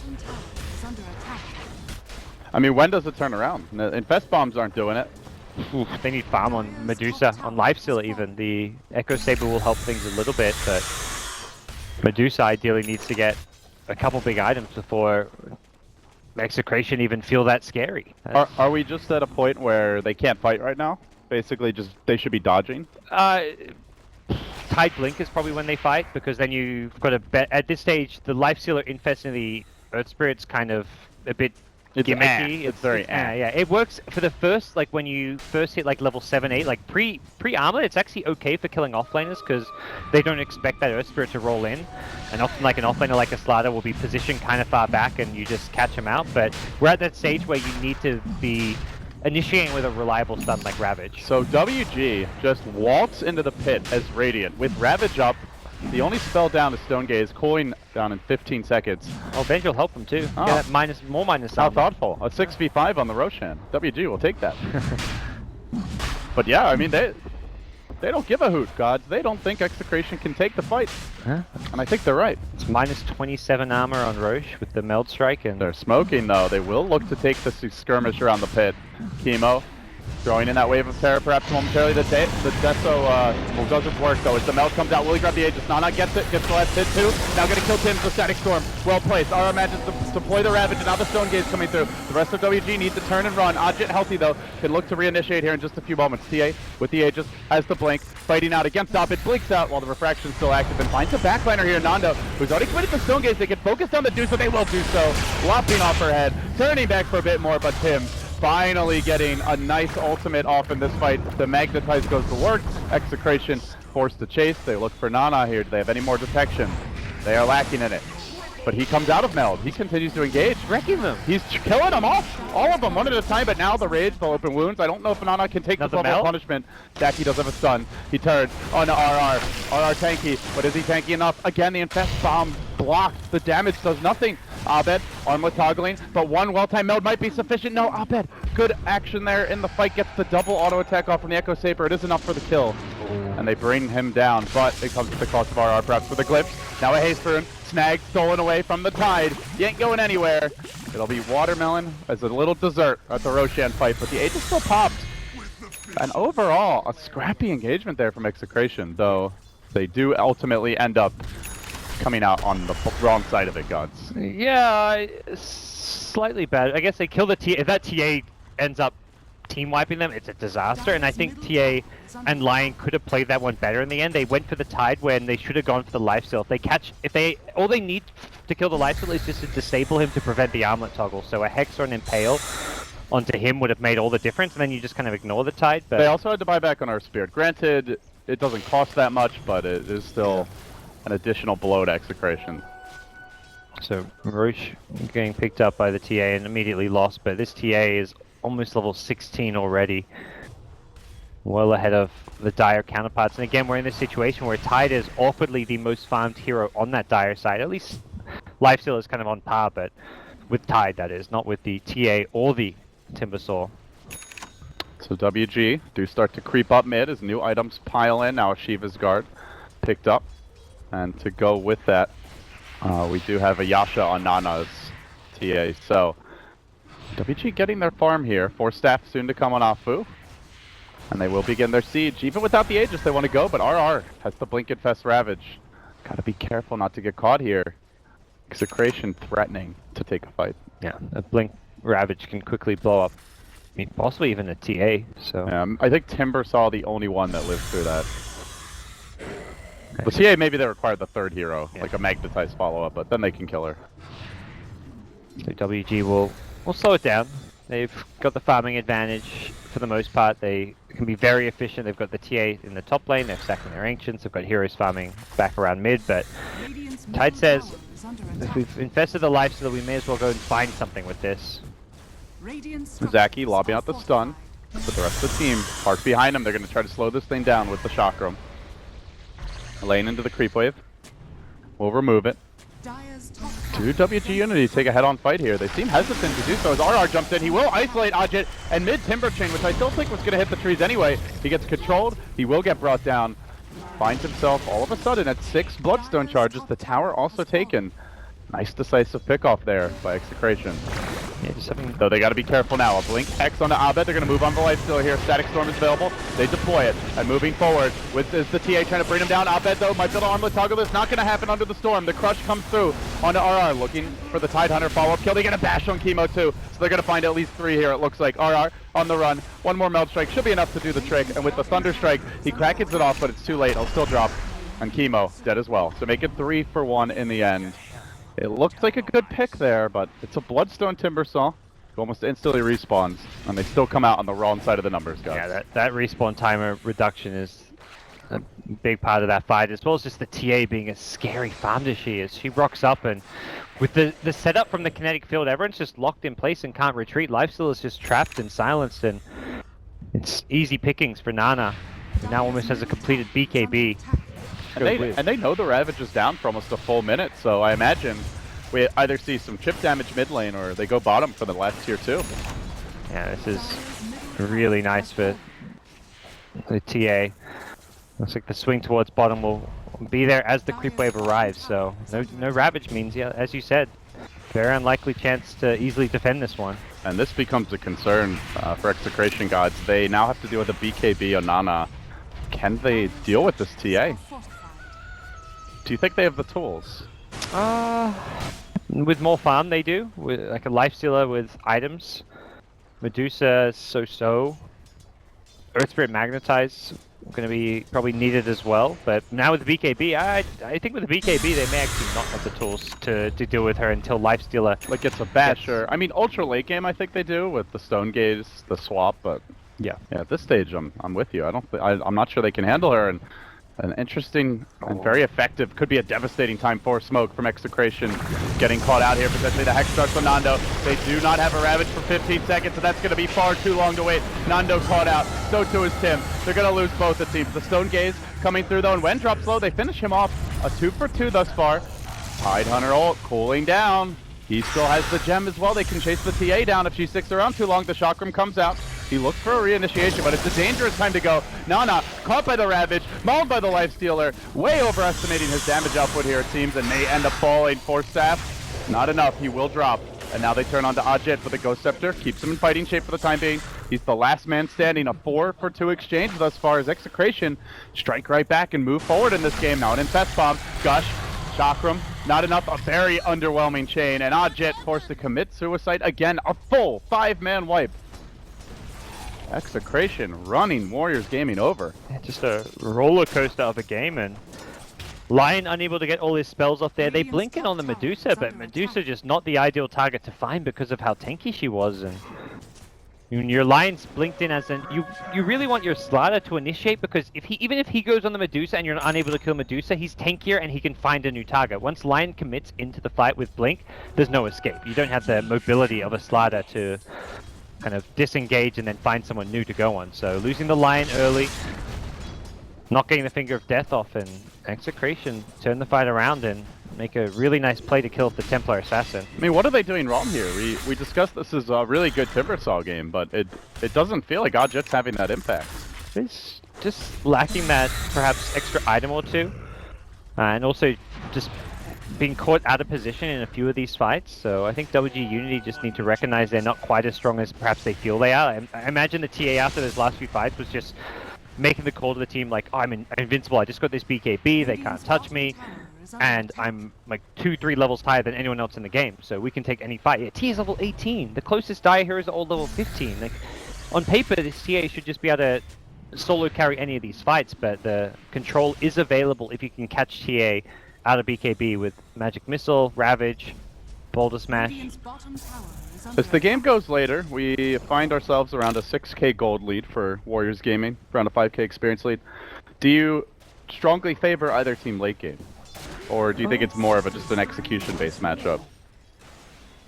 I mean, when does it turn around? Infest Bombs aren't doing it. Oof, they need farm on Medusa, on Lifestealer even. The Echo Saber will help things a little bit, but Medusa ideally needs to get a couple big items before Execration even feel that scary. Are we just at a point where they can't fight right now? Basically, just they should be dodging? Tide Blink is probably when they fight, because then you've got a bet. At this stage, the Lifestealer Infest and the Earth Spirit's kind of a bit gimmicky. It's very yeah. It works for the first, like when you first hit like level 7, 8, like pre-armor, it's actually okay for killing offlaners because they don't expect that Earth Spirit to roll in. And often like an offlaner like a Slider will be positioned kind of far back and you just catch him out. But we're at that stage where you need to be initiating with a reliable stun like Ravage. So WG just walks into the pit as Radiant with Ravage up. The only spell down is Stone Gaze, cooling down in 15 seconds. Oh, Venge will help him too. Oh. Yeah, more minus. How thoughtful. A 6v5 on the Roshan. WG will take that. But yeah, I mean, they don't give a hoot, gods. They don't think Execration can take the fight. Huh? And I think they're right. It's minus 27 armor on Roche with the Meld Strike. And they're smoking, though. They will look to take the skirmish around the pit. Chemo. Throwing in that wave of terror, perhaps momentarily. The Deso doesn't work though. As the Meld comes out, will he grab the Aegis? Nana gets it, gets the last hit too. Now gonna kill Tim's with Static Storm. Well placed. RR manages to deploy the Ravage, and now the Stone Gaze coming through. The rest of WG needs to turn and run. Jit healthy though, can look to reinitiate here in just a few moments. TA with the Aegis has the blink, fighting out against It blinks out while the refraction's still active and finds a backliner here, Nando, who's already committed to Stone Gaze. They can focus on the Dusa, they will do so. Lopping off her head, turning back for a bit more, but Tim finally getting a nice ultimate off in this fight. The Magnetize goes to work. Execration forced to chase. They look for Nana here. Do they have any more detection? They are lacking in it. But he comes out of Meld. He continues to engage. Wrecking them. He's killing them off. All of them, one at a time, but now the Rage will open wounds. I don't know if Nana can take this level of punishment. Daki does have a stun. He turns on RR. RR tanky, but is he tanky enough? Again, the Infest Bomb blocked. The damage does nothing. Abed, armlet toggling, but one well-timed Meld might be sufficient. No, Abed, good action there in the fight, gets the double auto attack off from the Echo Saber. It is enough for the kill. And they bring him down, but it comes at the cost of RR perhaps for the Glimpse. Now a Haste Rune, snagged, stolen away from the Tide. He ain't going anywhere. It'll be Watermelon as a little dessert at the Roshan fight, but the Aegis still popped. And overall, a scrappy engagement there from Execration, though they do ultimately end up coming out on the wrong side of it, gods. Yeah, slightly bad. I guess they kill the TA. If that TA ends up team wiping them, it's a disaster. And I think TA and Lion could have played that one better in the end. They went for the Tide when they should have gone for the lifesteal. All they need to kill the lifesteal is just to disable him to prevent the armlet toggle. So a Hex or an Impale onto him would have made all the difference, and then you just kind of ignore the Tide. But they also had to buy back on our Spirit. Granted, it doesn't cost that much, but it is still an additional blow to Execration. So Roche getting picked up by the TA and immediately lost, but this TA is almost level 16 already. Well ahead of the Dire counterparts. And again, we're in this situation where Tide is awkwardly the most farmed hero on that Dire side. At least Lifesteal is kind of on par, but with Tide, that is, not with the TA or the Timbersaw. So WG do start to creep up mid as new items pile in. Now Shiva's Guard picked up. And to go with that, we do have a Yasha on Nana's TA. So WG getting their farm here. 4 staff soon to come on Afu. And they will begin their siege. Even without the Aegis, they want to go, but RR has the Blink Infest Ravage. Gotta be careful not to get caught here. Execration threatening to take a fight. Yeah, a Blink Ravage can quickly blow up. I mean, possibly even a TA, so... I think Timbersaw the only one that lived through that. The TA, maybe they required the 3rd hero, like a magnetized follow-up, but then they can kill her. So WG will slow it down. They've got the farming advantage for the most part. They can be very efficient. They've got the TA in the top lane, they're stacking their Ancients, they've got heroes farming back around mid, but Tide says, if we've infested the lifesteal, we may as well go and find something with this. Zaki lobbing out the stun, but the rest of the team parked behind him. They're going to try to slow this thing down with the Chakram. Lane into the creep wave. We'll remove it. Do WG.Unity take a head-on fight here? They seem hesitant to do so as RR jumps in. He will isolate Ajit and mid Timber Chain, which I still think was going to hit the trees anyway. He gets controlled. He will get brought down. Finds himself all of a sudden at 6 Bloodstone charges. The tower also taken. Nice decisive pick-off there by Execration. Yeah, just having... Though they got to be careful now. A Blink X onto Abed. They're going to move on the lifesteal here. Static Storm is available. They deploy it. And moving forward with is the TA trying to bring him down. Abed though might build an armlet toggle. This not going to happen under the storm. The crush comes through onto RR. Looking for the Tidehunter follow-up kill. They get a bash on Chemo too. So they're going to find at least 3 here. It looks like RR on the run. One more Meld Strike should be enough to do the trick. And with the Thunder Strike, he crackens it off, but it's too late. He'll still drop. And Chemo dead as well. So make it 3 for 1 in the end. It looks like a good pick there, but it's a Bloodstone Timbersaw. Who almost instantly respawns, and they still come out on the wrong side of the numbers, guys. Yeah, that respawn timer reduction is a big part of that fight, as well as just the TA being as scary farmed as she is. She rocks up, and with the setup from the kinetic field, everyone's just locked in place and can't retreat. Lifesteal is just trapped and silenced, and it's easy pickings for Nana, who now almost has a completed BKB. And they know the Ravage is down for almost a full minute, so I imagine we either see some chip damage mid lane or they go bottom for the last tier 2. Yeah, this is really nice for the TA. Looks like the swing towards bottom will be there as the creep wave arrives, so no Ravage means, yeah, as you said, very unlikely chance to easily defend this one. And this becomes a concern for Execration gods. They now have to deal with a BKB on Nana. Can they deal with this TA? Do you think they have the tools? With more farm they do, with like a Lifestealer with items. Medusa so-so. Earth Spirit Magnetize going to be probably needed as well, but now with the BKB, I think with the BKB they may actually not have the tools to deal with her until Lifestealer like it's a basher. I mean, ultra late game I think they do with the Stone Gaze, the swap, but yeah, at this stage I'm with you. I'm not sure they can handle her, and an interesting and very effective, could be a devastating time for Smoke from Execration. Getting caught out here, potentially the Hex starts on Nando. They do not have a Ravage for 15 seconds, so that's going to be far too long to wait. Nando caught out, so too is Tim. They're going to lose both the teams. The Stone Gaze coming through though, and when drops low, they finish him off. A 2 for 2 thus far. Tidehunter ult cooling down. He still has the gem as well. They can chase the TA down if she sticks around too long. The Chakram comes out. He looks for a reinitiation, but it's a dangerous time to go. Nana, caught by the Ravage, mauled by the Lifestealer, way overestimating his damage output here, it seems, and may end up falling for Staff. Not enough, he will drop. And now they turn on to Ajit for the Ghost Scepter, keeps him in fighting shape for the time being. He's the last man standing, a 4 for 2 exchange thus far as Execration strike right back and move forward in this game. Now an Infest Bomb, Gush, Chakram, not enough, a very underwhelming chain, and Ajit forced to commit suicide again, a full 5-man wipe. Execration running Warriors Gaming over. Yeah, just a roller coaster of a game, and Lion unable to get all his spells off there. They blink in on the Medusa, but Medusa just not the ideal target to find because of how tanky she was. And your Lion's blinked in as you really want your Slider to initiate, because even if he goes on the Medusa and you're unable to kill Medusa, he's tankier and he can find a new target. Once Lion commits into the fight with Blink, there's no escape. You don't have the mobility of a Slider to kind of disengage and then find someone new to go on. So losing the Lion early, not getting the Finger of Death off, and Execration turn the fight around and make a really nice play to kill off the Templar Assassin. I mean, what are they doing wrong here? We discussed this is a really good Timbersaw game, but it doesn't feel like Odjet's having that impact. It's just lacking that perhaps extra item or two, and also just being caught out of position in a few of these fights. So I think WG.Unity just need to recognize they're not quite as strong as perhaps they feel they are. I imagine the TA after those last few fights was just making the call to the team like, oh, I'm invincible, I just got this BKB, they can't touch me, and I'm like 2-3 levels higher than anyone else in the game, so we can take any fight. Yeah, TA is level 18, the closest Dire heroes are all level 15. Like, on paper, this TA should just be able to solo carry any of these fights, but the control is available if you can catch TA out of BKB with Magic Missile, Ravage, Boulder Smash. As the game goes later, we find ourselves around a 6k gold lead for Warriors Gaming, around a 5k experience lead. Do you strongly favor either team late game? Or do you think it's more of just an execution-based matchup?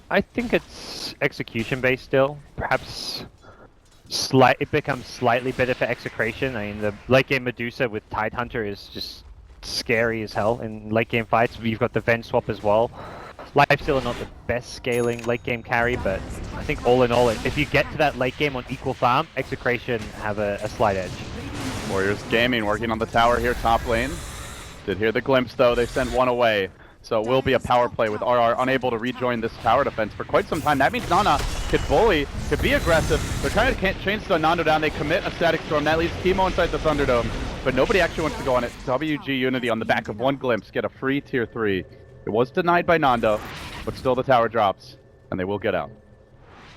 I think it's execution-based still. Perhaps it becomes slightly better for Execration. I mean, the late game Medusa with Tidehunter is just scary as hell in late game fights. You've got the Venge swap as well. Lifesteal are not the best scaling late game carry, but I think all in all, if you get to that late game on equal farm, Execration have a slight edge. Warriors Gaming working on the tower here, top lane. Did hear the glimpse though, they sent one away. So it will be a power play with RR unable to rejoin this tower defense for quite some time. That means Nana could bully, could be aggressive. They're trying to chain stun Nando down. They commit a static storm. That leaves Chemo inside the Thunderdome. But nobody actually wants to go on it. WG.Unity on the back of one glimpse get a free tier 3. It was denied by Nando, but still the tower drops, and they will get out.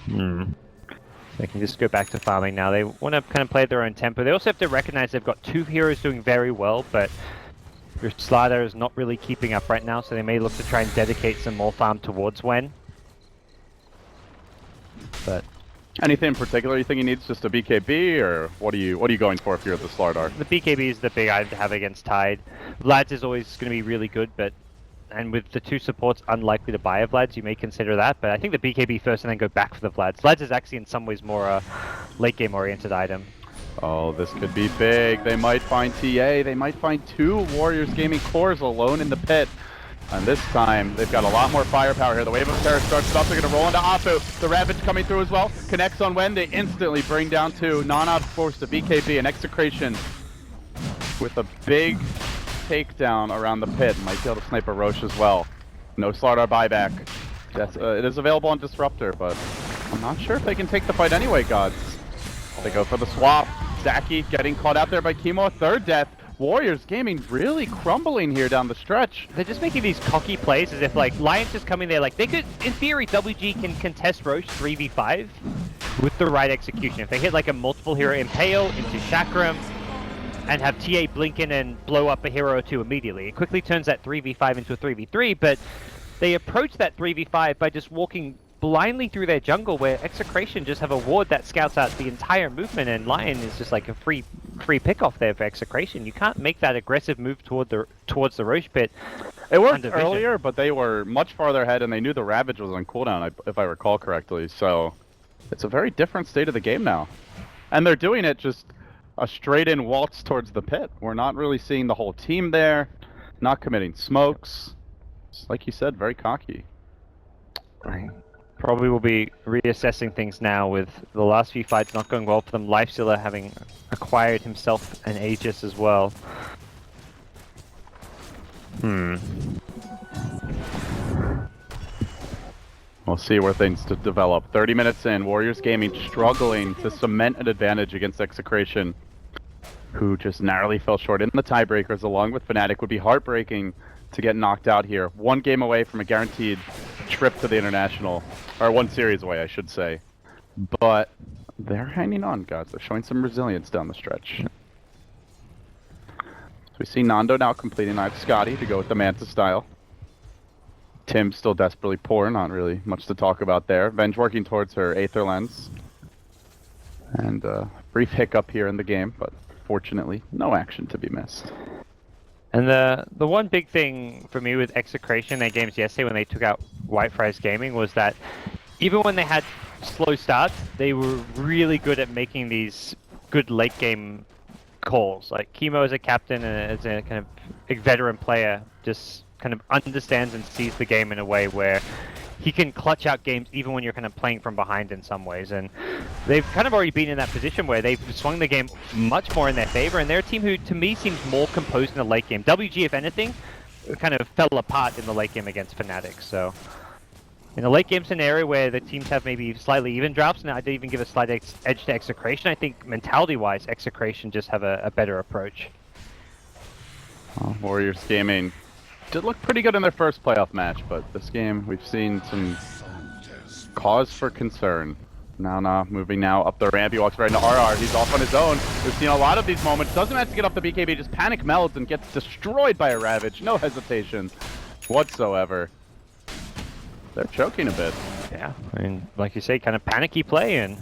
They can just go back to farming now. They want to kind of play at their own tempo. They also have to recognize they've got two heroes doing very well, but your Slider is not really keeping up right now, so they may look to try and dedicate some more farm towards Wen. But anything in particular you think he needs, just a BKB, or what are you going for if you're the Slardar? The BKB is the big item to have against Tide. Vlad's is always going to be really good, and with the two supports unlikely to buy a Vlad's, you may consider that, but I think the BKB first and then go back for the Vlad's. Vlad's is actually in some ways more a late game oriented item. Oh, this could be big. They might find TA. They might find two Warriors Gaming cores alone in the pit. And this time, they've got a lot more firepower here. The Wave of Terror starts it off. They're going to roll into Afu. The Ravage coming through as well. Connects on Wen. They instantly bring down two. Nana forced to BKB and Execration with a big takedown around the pit. Might be able to snipe a Roche as well. No Slardar buyback. It is available on Disruptor, but I'm not sure if they can take the fight anyway, gods. They go for the swap. Zaki getting caught out there by Chemo. Third death. Warriors Gaming really crumbling here down the stretch. They're just making these cocky plays as if like Lion's just coming there like they could, in theory, WG can contest Roche 3v5 with the right execution. If they hit like a multiple hero Impale into Chakram and have TA blink in and blow up a hero or two immediately, it quickly turns that 3v5 into a 3v3, but they approach that 3v5 by just walking blindly through their jungle, where Execration just have a ward that scouts out the entire movement, and Lion is just like a free pick off there for Execration. You can't make that aggressive move towards the Roche pit. It worked earlier, but they were much farther ahead, and they knew the Ravage was on cooldown, if I recall correctly. So it's a very different state of the game now, and they're doing it just a straight-in waltz towards the pit. We're not really seeing the whole team there, not committing smokes. It's, like you said, very cocky. Right. Probably will be reassessing things now with the last few fights not going well for them. Lifestealer having acquired himself an Aegis as well. We'll see where things develop. 30 minutes in, Warriors Gaming struggling to cement an advantage against Execration, who just narrowly fell short in the tiebreakers, along with Fnatic. Would be heartbreaking to get knocked out here. One game away from a guaranteed trip to the International, or one series away, I should say. But they're hanging on, guys. They're showing some resilience down the stretch. So we see Nando now completing Knife Scotty to go with the Manta style. Tim still desperately poor, not really much to talk about there. Venge working towards her Aether Lens. And brief hiccup here in the game, but fortunately, no action to be missed. And the one big thing for me with Execration in their games yesterday when they took out WarriorsGaming was that even when they had slow starts, they were really good at making these good late game calls. Like Chemo as a captain and as a kind of a veteran player just kind of understands and sees the game in a way where he can clutch out games even when you're kind of playing from behind in some ways. And they've kind of already been in that position where they've swung the game much more in their favor. And they're a team who, to me, seems more composed in the late game. WG, if anything, kind of fell apart in the late game against Fnatic. So in a late game scenario where the teams have maybe slightly even drops, and I'd even give a slight edge to Execration, I think mentality-wise, Execration just have a better approach. Warriors Gaming did look pretty good in their first playoff match, but this game we've seen some cause for concern. Now moving now up the ramp, he walks right into RR, he's off on his own. We've seen a lot of these moments, doesn't have to get off the BKB, just panic melds and gets destroyed by a Ravage, no hesitation whatsoever. They're choking a bit. Yeah, I mean, like you say, kind of panicky play, and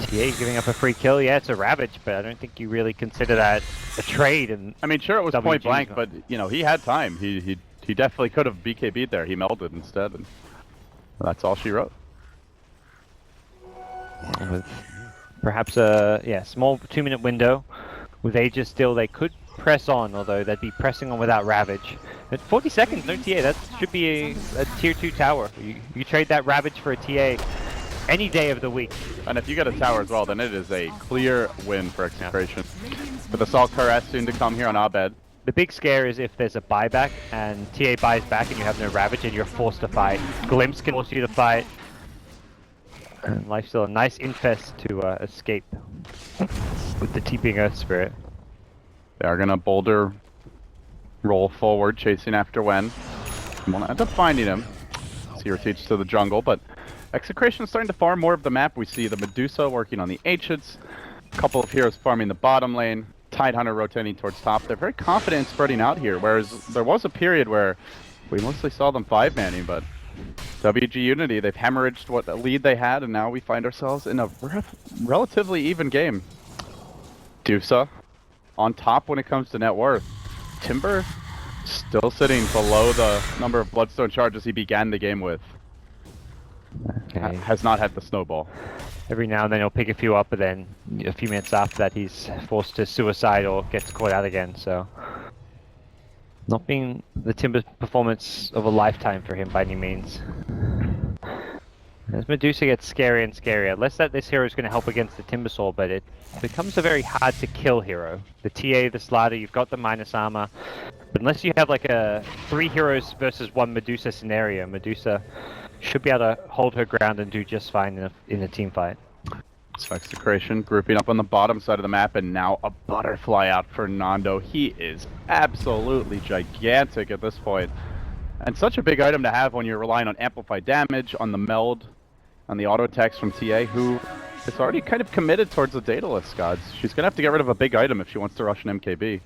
TA giving up a free kill. Yeah, it's a Ravage, but I don't think you really consider that a trade. And I mean, sure, it was WG's point blank, but you know, he had time. He definitely could have BKB'd there. He melded instead, and that's all she wrote. With perhaps a small 2-minute window with Aegis still, they could press on, although they'd be pressing on without Ravage. At 40 seconds, no TA, that should be a tier 2 tower. You trade that Ravage for a TA any day of the week. And if you get a tower as well, then it is a clear win for Execration. With Assault Caress soon to come here on Abed. The big scare is if there's a buyback and TA buys back and you have no Ravage and you're forced to fight. Glimpse can force you to fight. And Lifesteal, a nice infest to escape with the TPing Earth Spirit. They are going to boulder roll forward, chasing after Wen. Won't end up finding him. See her teach to the jungle, but Execration is starting to farm more of the map. We see the Medusa working on the Ancients, a couple of heroes farming the bottom lane, Tidehunter rotating towards top. They're very confident in spreading out here, whereas there was a period where we mostly saw them 5-manning, but WG.Unity, they've hemorrhaged what lead they had, and now we find ourselves in a relatively even game. Dusa on top when it comes to net worth. Timber still sitting below the number of Bloodstone charges he began the game with. Okay. Has not had the snowball. Every now and then he'll pick a few up, but then a few minutes after that he's forced to suicide or gets caught out again, so... Not being the Timber performance of a lifetime for him by any means. As Medusa gets scarier and scarier, less that this hero is going to help against the Timbersaw, but it becomes a very hard to kill hero. The TA, the Slider, you've got the minus armor, but unless you have like a 3 heroes versus 1 Medusa scenario, Medusa should be able to hold her ground and do just fine in a team fight. So Execration grouping up on the bottom side of the map, and now a butterfly out for Nando. He is absolutely gigantic at this point. And such a big item to have when you're relying on amplified damage, on the meld, on the auto attacks from TA, who is already kind of committed towards the Daedalus gods. She's going to have to get rid of a big item if she wants to rush an MKB.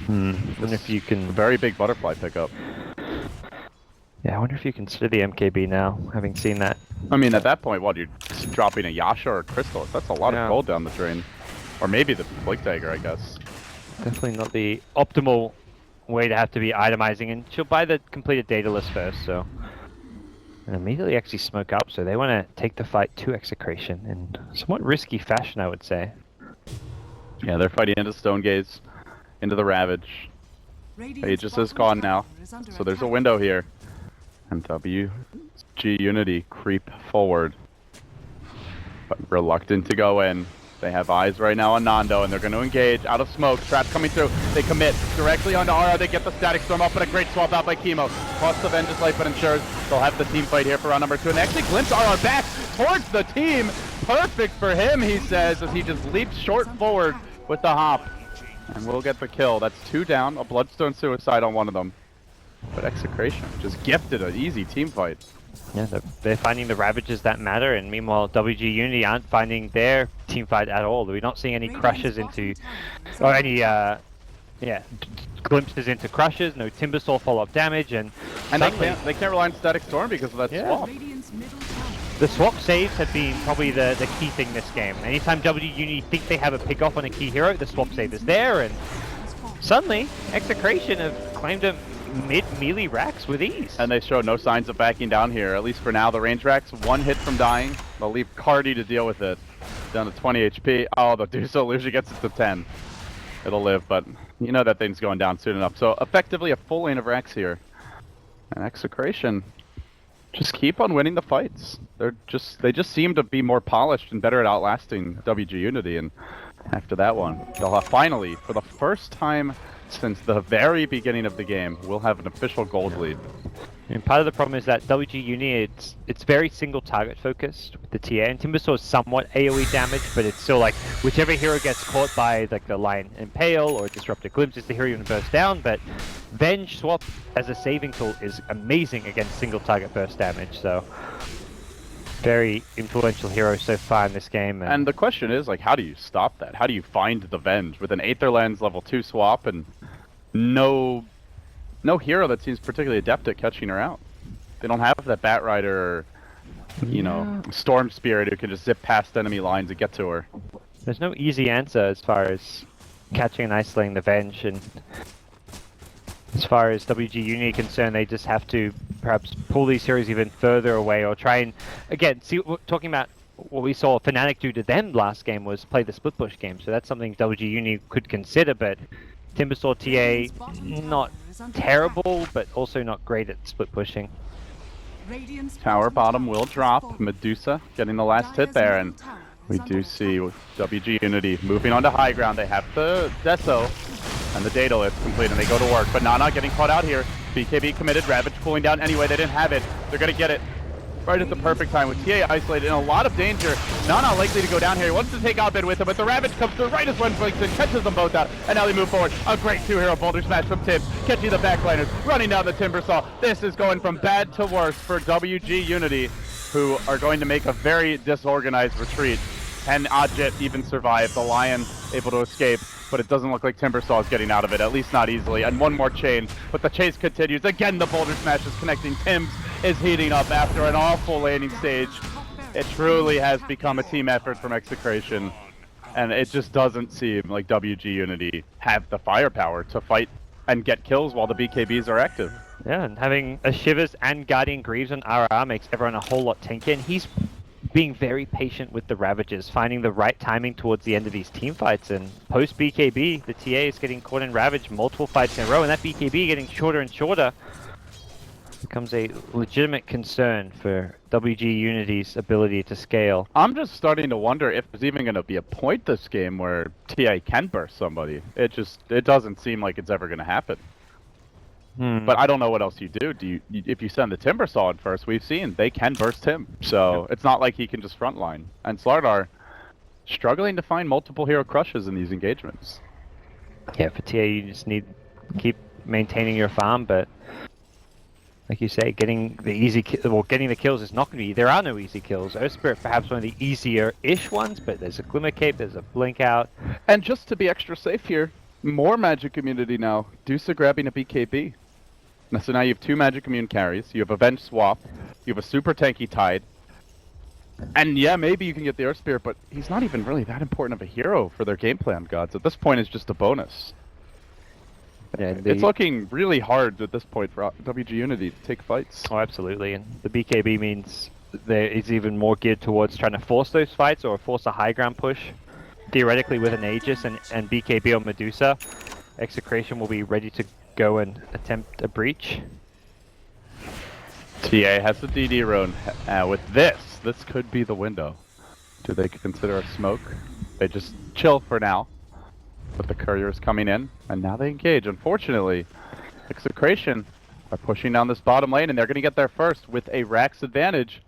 And if you can... Very big butterfly pickup. Yeah, I wonder if you consider the MKB now, having seen that. I mean, at that point, what, you're dropping a Yasha or a Crystal? That's a lot of gold down the drain. Or maybe the Blink Dagger, I guess. Definitely not the optimal way to have to be itemizing, and she'll buy the completed Daedalus first, so... And immediately actually smoke up, so they want to take the fight to Execration in somewhat risky fashion, I would say. Yeah, they're fighting into Stone Gaze, into the Ravage. Aegis is gone now, so there's a window here. And WG.Unity creep forward, but reluctant to go in. They have eyes right now on Nando, and they're going to engage out of smoke. Traps coming through. They commit directly onto Aura. They get the Static Storm up, but a great swap out by Chemo. Costs the Vengeance Life, but ensures they'll have the team fight here for round number 2. And they actually glimpse Aura back towards the team. Perfect for him, he says, as he just leaps short forward with the hop. And we'll get the kill. That's 2 down, a Bloodstone Suicide on one of them. But Execration just gifted an easy team fight. Yeah, they're finding the ravages that matter, and meanwhile WG.Unity aren't finding their team fight at all. We're not seeing any crushes into, or any glimpses into crushes. No Timbersaw follow-up damage, and they can't rely on Static Storm because of that swap. The swap saves have been probably the key thing this game. Anytime WG.Unity think they have a pick off on a key hero, the swap save is there, and suddenly Execration have claimed a mid-melee racks with ease. And they show no signs of backing down here, at least for now. The range racks, one hit from dying. They'll leave Cardi to deal with it. Down to 20 HP. Oh, the Duso Lucia gets it to 10. It'll live, but you know that thing's going down soon enough. So effectively a full lane of racks here. And Execration just keep on winning the fights. They just seem to be more polished and better at outlasting WG.Unity, and after that one, they'll have finally, for the first time since the very beginning of the game, we'll have an official gold lead. And part of the problem is that WG.Unity, it's very single target focused with the TA, and Timbersaw is somewhat AoE damage, but it's still like whichever hero gets caught by like the Lion Impale or Disruptive Glimpse is the hero you can burst down, but Venge Swap as a saving tool is amazing against single target burst damage, so very influential hero so far in this game. And the question is, like, how do you stop that? How do you find the Venge with an Aether Lens level 2 swap and no hero that seems particularly adept at catching her out? They don't have that Bat Rider or, you know, Storm Spirit who can just zip past enemy lines and get to her. There's no easy answer as far as catching and isolating the Venge, and as far as WG.Unity concerned, they just have to perhaps pull these heroes even further away, or try and, again, see, talking about what we saw Fnatic do to them last game was play the split push game, so that's something WG.Unity could consider, but Timbersaw TA, not terrible, but also not great at split pushing. Tower bottom will drop. Medusa getting the last hit there, and we do see WG.Unity moving on to high ground. They have the Deso and the Daedalus complete, and they go to work, but Nana getting caught out here. BKB committed, Ravage pulling down anyway. They didn't have it. They're going to get it right at the perfect time with TA isolated in a lot of danger. Nana likely to go down here. He wants to take Outbid with him, but the Ravage comes through right as one flinks and catches them both out. And now they move forward. A great two-hero boulder smash from Tibbs, catching the backliners, running down the Timbersaw. This is going from bad to worse for WG.Unity, who are going to make a very disorganized retreat. Can Ajit even survive? The Lion able to escape, but it doesn't look like Timbersaw is getting out of it, at least not easily. And one more chain, but the chase continues. Again, the boulder smash is connecting. Tim's is heating up after an awful laning stage. It truly has become a team effort from Execration, and it just doesn't seem like WG.Unity have the firepower to fight and get kills while the BKBs are active. Yeah, and having a Shivers and Guardian Greaves on RR makes everyone a whole lot tankier, and he's being very patient with the Ravages, finding the right timing towards the end of these team fights, and post BKB, the TA is getting caught in Ravage multiple fights in a row, and that BKB getting shorter and shorter becomes a legitimate concern for WG.Unity's ability to scale. I'm just starting to wonder if there's even going to be a point this game where TA can burst somebody. It doesn't seem like it's ever going to happen. But I don't know what else you do. If you send the Timbersaw in first, we've seen they can burst him. So it's not like he can just frontline. And Slardar struggling to find multiple hero crushes in these engagements. Yeah, for TA you just need to keep maintaining your farm, but like you say, getting the kills is not going to be. There are no easy kills. Earth Spirit perhaps one of the easier-ish ones, but there's a Glimmer Cape, there's a Blink Out. And just to be extra safe here, more Magic Immunity now. Dusa grabbing a BKB. So now you have two Magic Immune carries, you have a Venge Swap, you have a super tanky Tide, and yeah, maybe you can get the Earth Spirit, but he's not even really that important of a hero for their game plan, Gods. At this point, it's just a bonus. Yeah, it's looking really hard at this point for WG.Unity to take fights. Oh, absolutely, and the BKB means there is even more geared towards trying to force those fights or force a high ground push. Theoretically, with an Aegis and BKB on Medusa, Execration will be ready to go and attempt a breach. TA has the DD rune. With this could be the window. Do they consider a smoke? They just chill for now. But the couriers coming in, and now they engage. Unfortunately, Execration are pushing down this bottom lane, and they're going to get there first with a Rax advantage.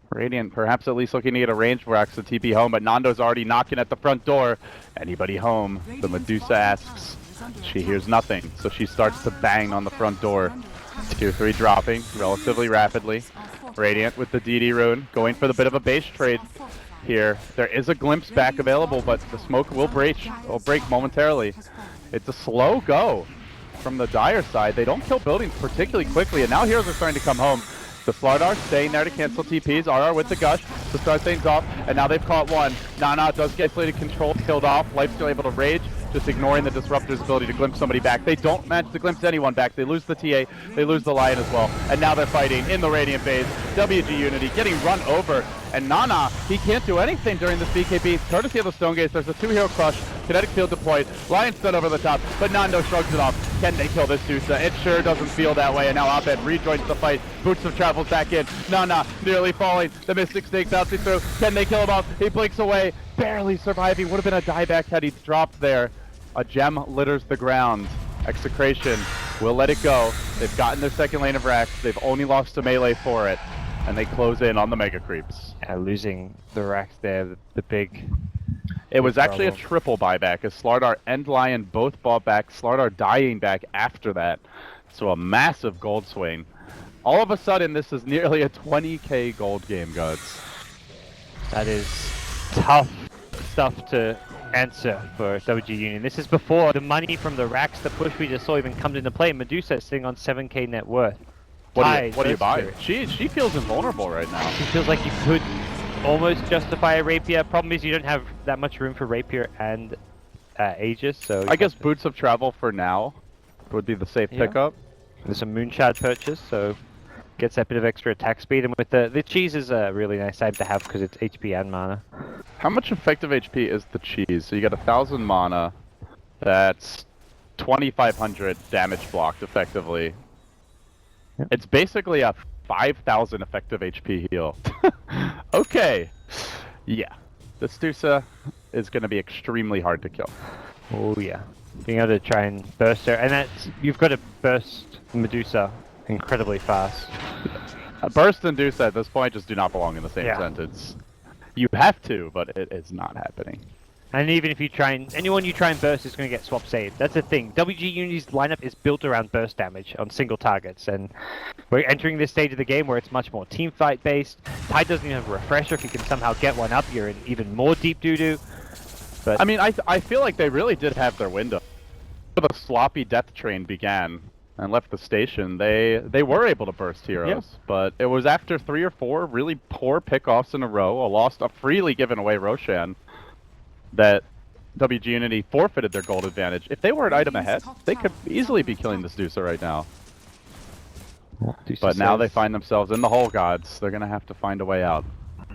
Radiant perhaps at least looking to get a range Rax to TP home, but Nando's already knocking at the front door. Anybody home? The Medusa asks. She hears nothing, so she starts to bang on the front door. 2-3 dropping relatively rapidly. Radiant with the DD rune, going for the bit of a base trade here. There is a glimpse back available, but the smoke will break momentarily. It's a slow go from the Dire side. They don't kill buildings particularly quickly, and now heroes are starting to come home. The Slardar staying there to cancel TPs. RR with the gush to start things off, and now they've caught one. Nana does get isolated control, killed off. Life still able to rage, just ignoring the Disruptor's ability to glimpse somebody back. They don't manage to glimpse anyone back. They lose the TA, they lose the Lion as well. And now they're fighting in the Radiant base. WG.Unity getting run over, and Nana, he can't do anything during this BKB. Courtesy of the Stone Gates, there's a 2-hero crush. Kinetic field deployed. Lion stood over the top, but Nando shrugs it off. Can they kill this Dusa? It sure doesn't feel that way, and now Abed rejoins the fight. Boots of travels back in. Nana nearly falling. The Mystic Snake bouncing through. Can they kill him off? He blinks away, barely surviving. Would have been a dieback had he dropped there. A gem litters the ground. Execration will let it go. They've gotten their second lane of racks. They've only lost to melee for it, and they close in on the mega creeps. Losing the racks there, the big... It was actually a triple buyback, as Slardar and Lion both bought back, Slardar dying back after that. So a massive gold swing. All of a sudden, this is nearly a 20k gold game, Guts. That is tough stuff to answer for WG.Unity. This is before the money from the racks, the push we just saw even comes into play. Medusa is sitting on 7k net worth. What do you buy? She feels invulnerable right now. She feels like you could almost justify a rapier. Problem is you don't have that much room for rapier and Aegis, so... I guess Boots of Travel for now would be the safe pickup. There's a Moonshard purchase, so gets that bit of extra attack speed, and with the cheese is a really nice item to have because it's HP and mana. How much effective HP is the cheese? So you got 1,000 mana, that's 2,500 damage blocked effectively. Yep. It's basically a 5,000 effective HP heal. Okay. Yeah. This Dusa is going to be extremely hard to kill. Oh yeah. Being able to try and burst her, and that's, you've got to burst Medusa incredibly fast. Burst and Dusa at this point just do not belong in the same sentence. You have to, but it is not happening. And even if you try and... anyone you try and burst is going to get swap saved. That's the thing. WG.Unity's lineup is built around burst damage on single targets. And we're entering this stage of the game where it's much more team fight based. Tide doesn't even have a refresher. If you can somehow get one up, you're in even more deep doo-doo. But... I mean, I feel like they really did have their window. The sloppy death train began and left the station. They were able to burst heroes. But it was after 3 or 4 really poor pickoffs in a row, a freely given away Roshan, that WG.Unity forfeited their gold advantage. If they were an item ahead, they could easily be killing this Dusa right now. But now they find themselves in the hole, gods. They're going to have to find a way out.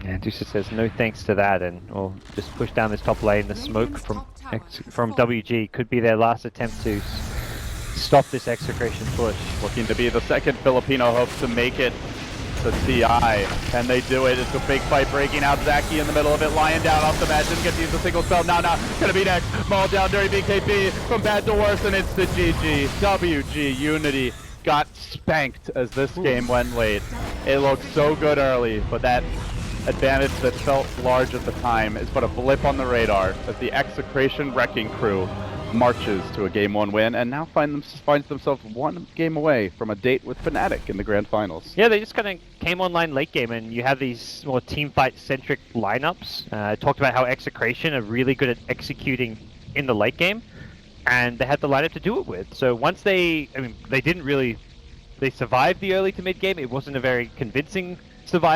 Yeah, Dusa says no thanks to that, and we'll just push down this top lane. The smoke from WG could be their last attempt to stop this Execration push. Looking to be the second Filipino hope to make it to TI. Can they do it? It's a big fight breaking out. Zaki in the middle of it. Lion down off the mat. Didn't get to use a single spell. Now, gonna be next. Maul down during BKB. From bad to worse, and it's the GG. WG.Unity got spanked as this game went late. It looked so good early, but that advantage that felt large at the time is but a blip on the radar as the Execration Wrecking Crew marches to a Game 1 win, and now finds themselves one game away from a date with Fnatic in the Grand Finals. Yeah, they just kind of came online late game, and you have these more team fight centric lineups. I talked about how Execration are really good at executing in the late game, and they had the lineup to do it with. So once they survived the early to mid game. It wasn't a very convincing survival.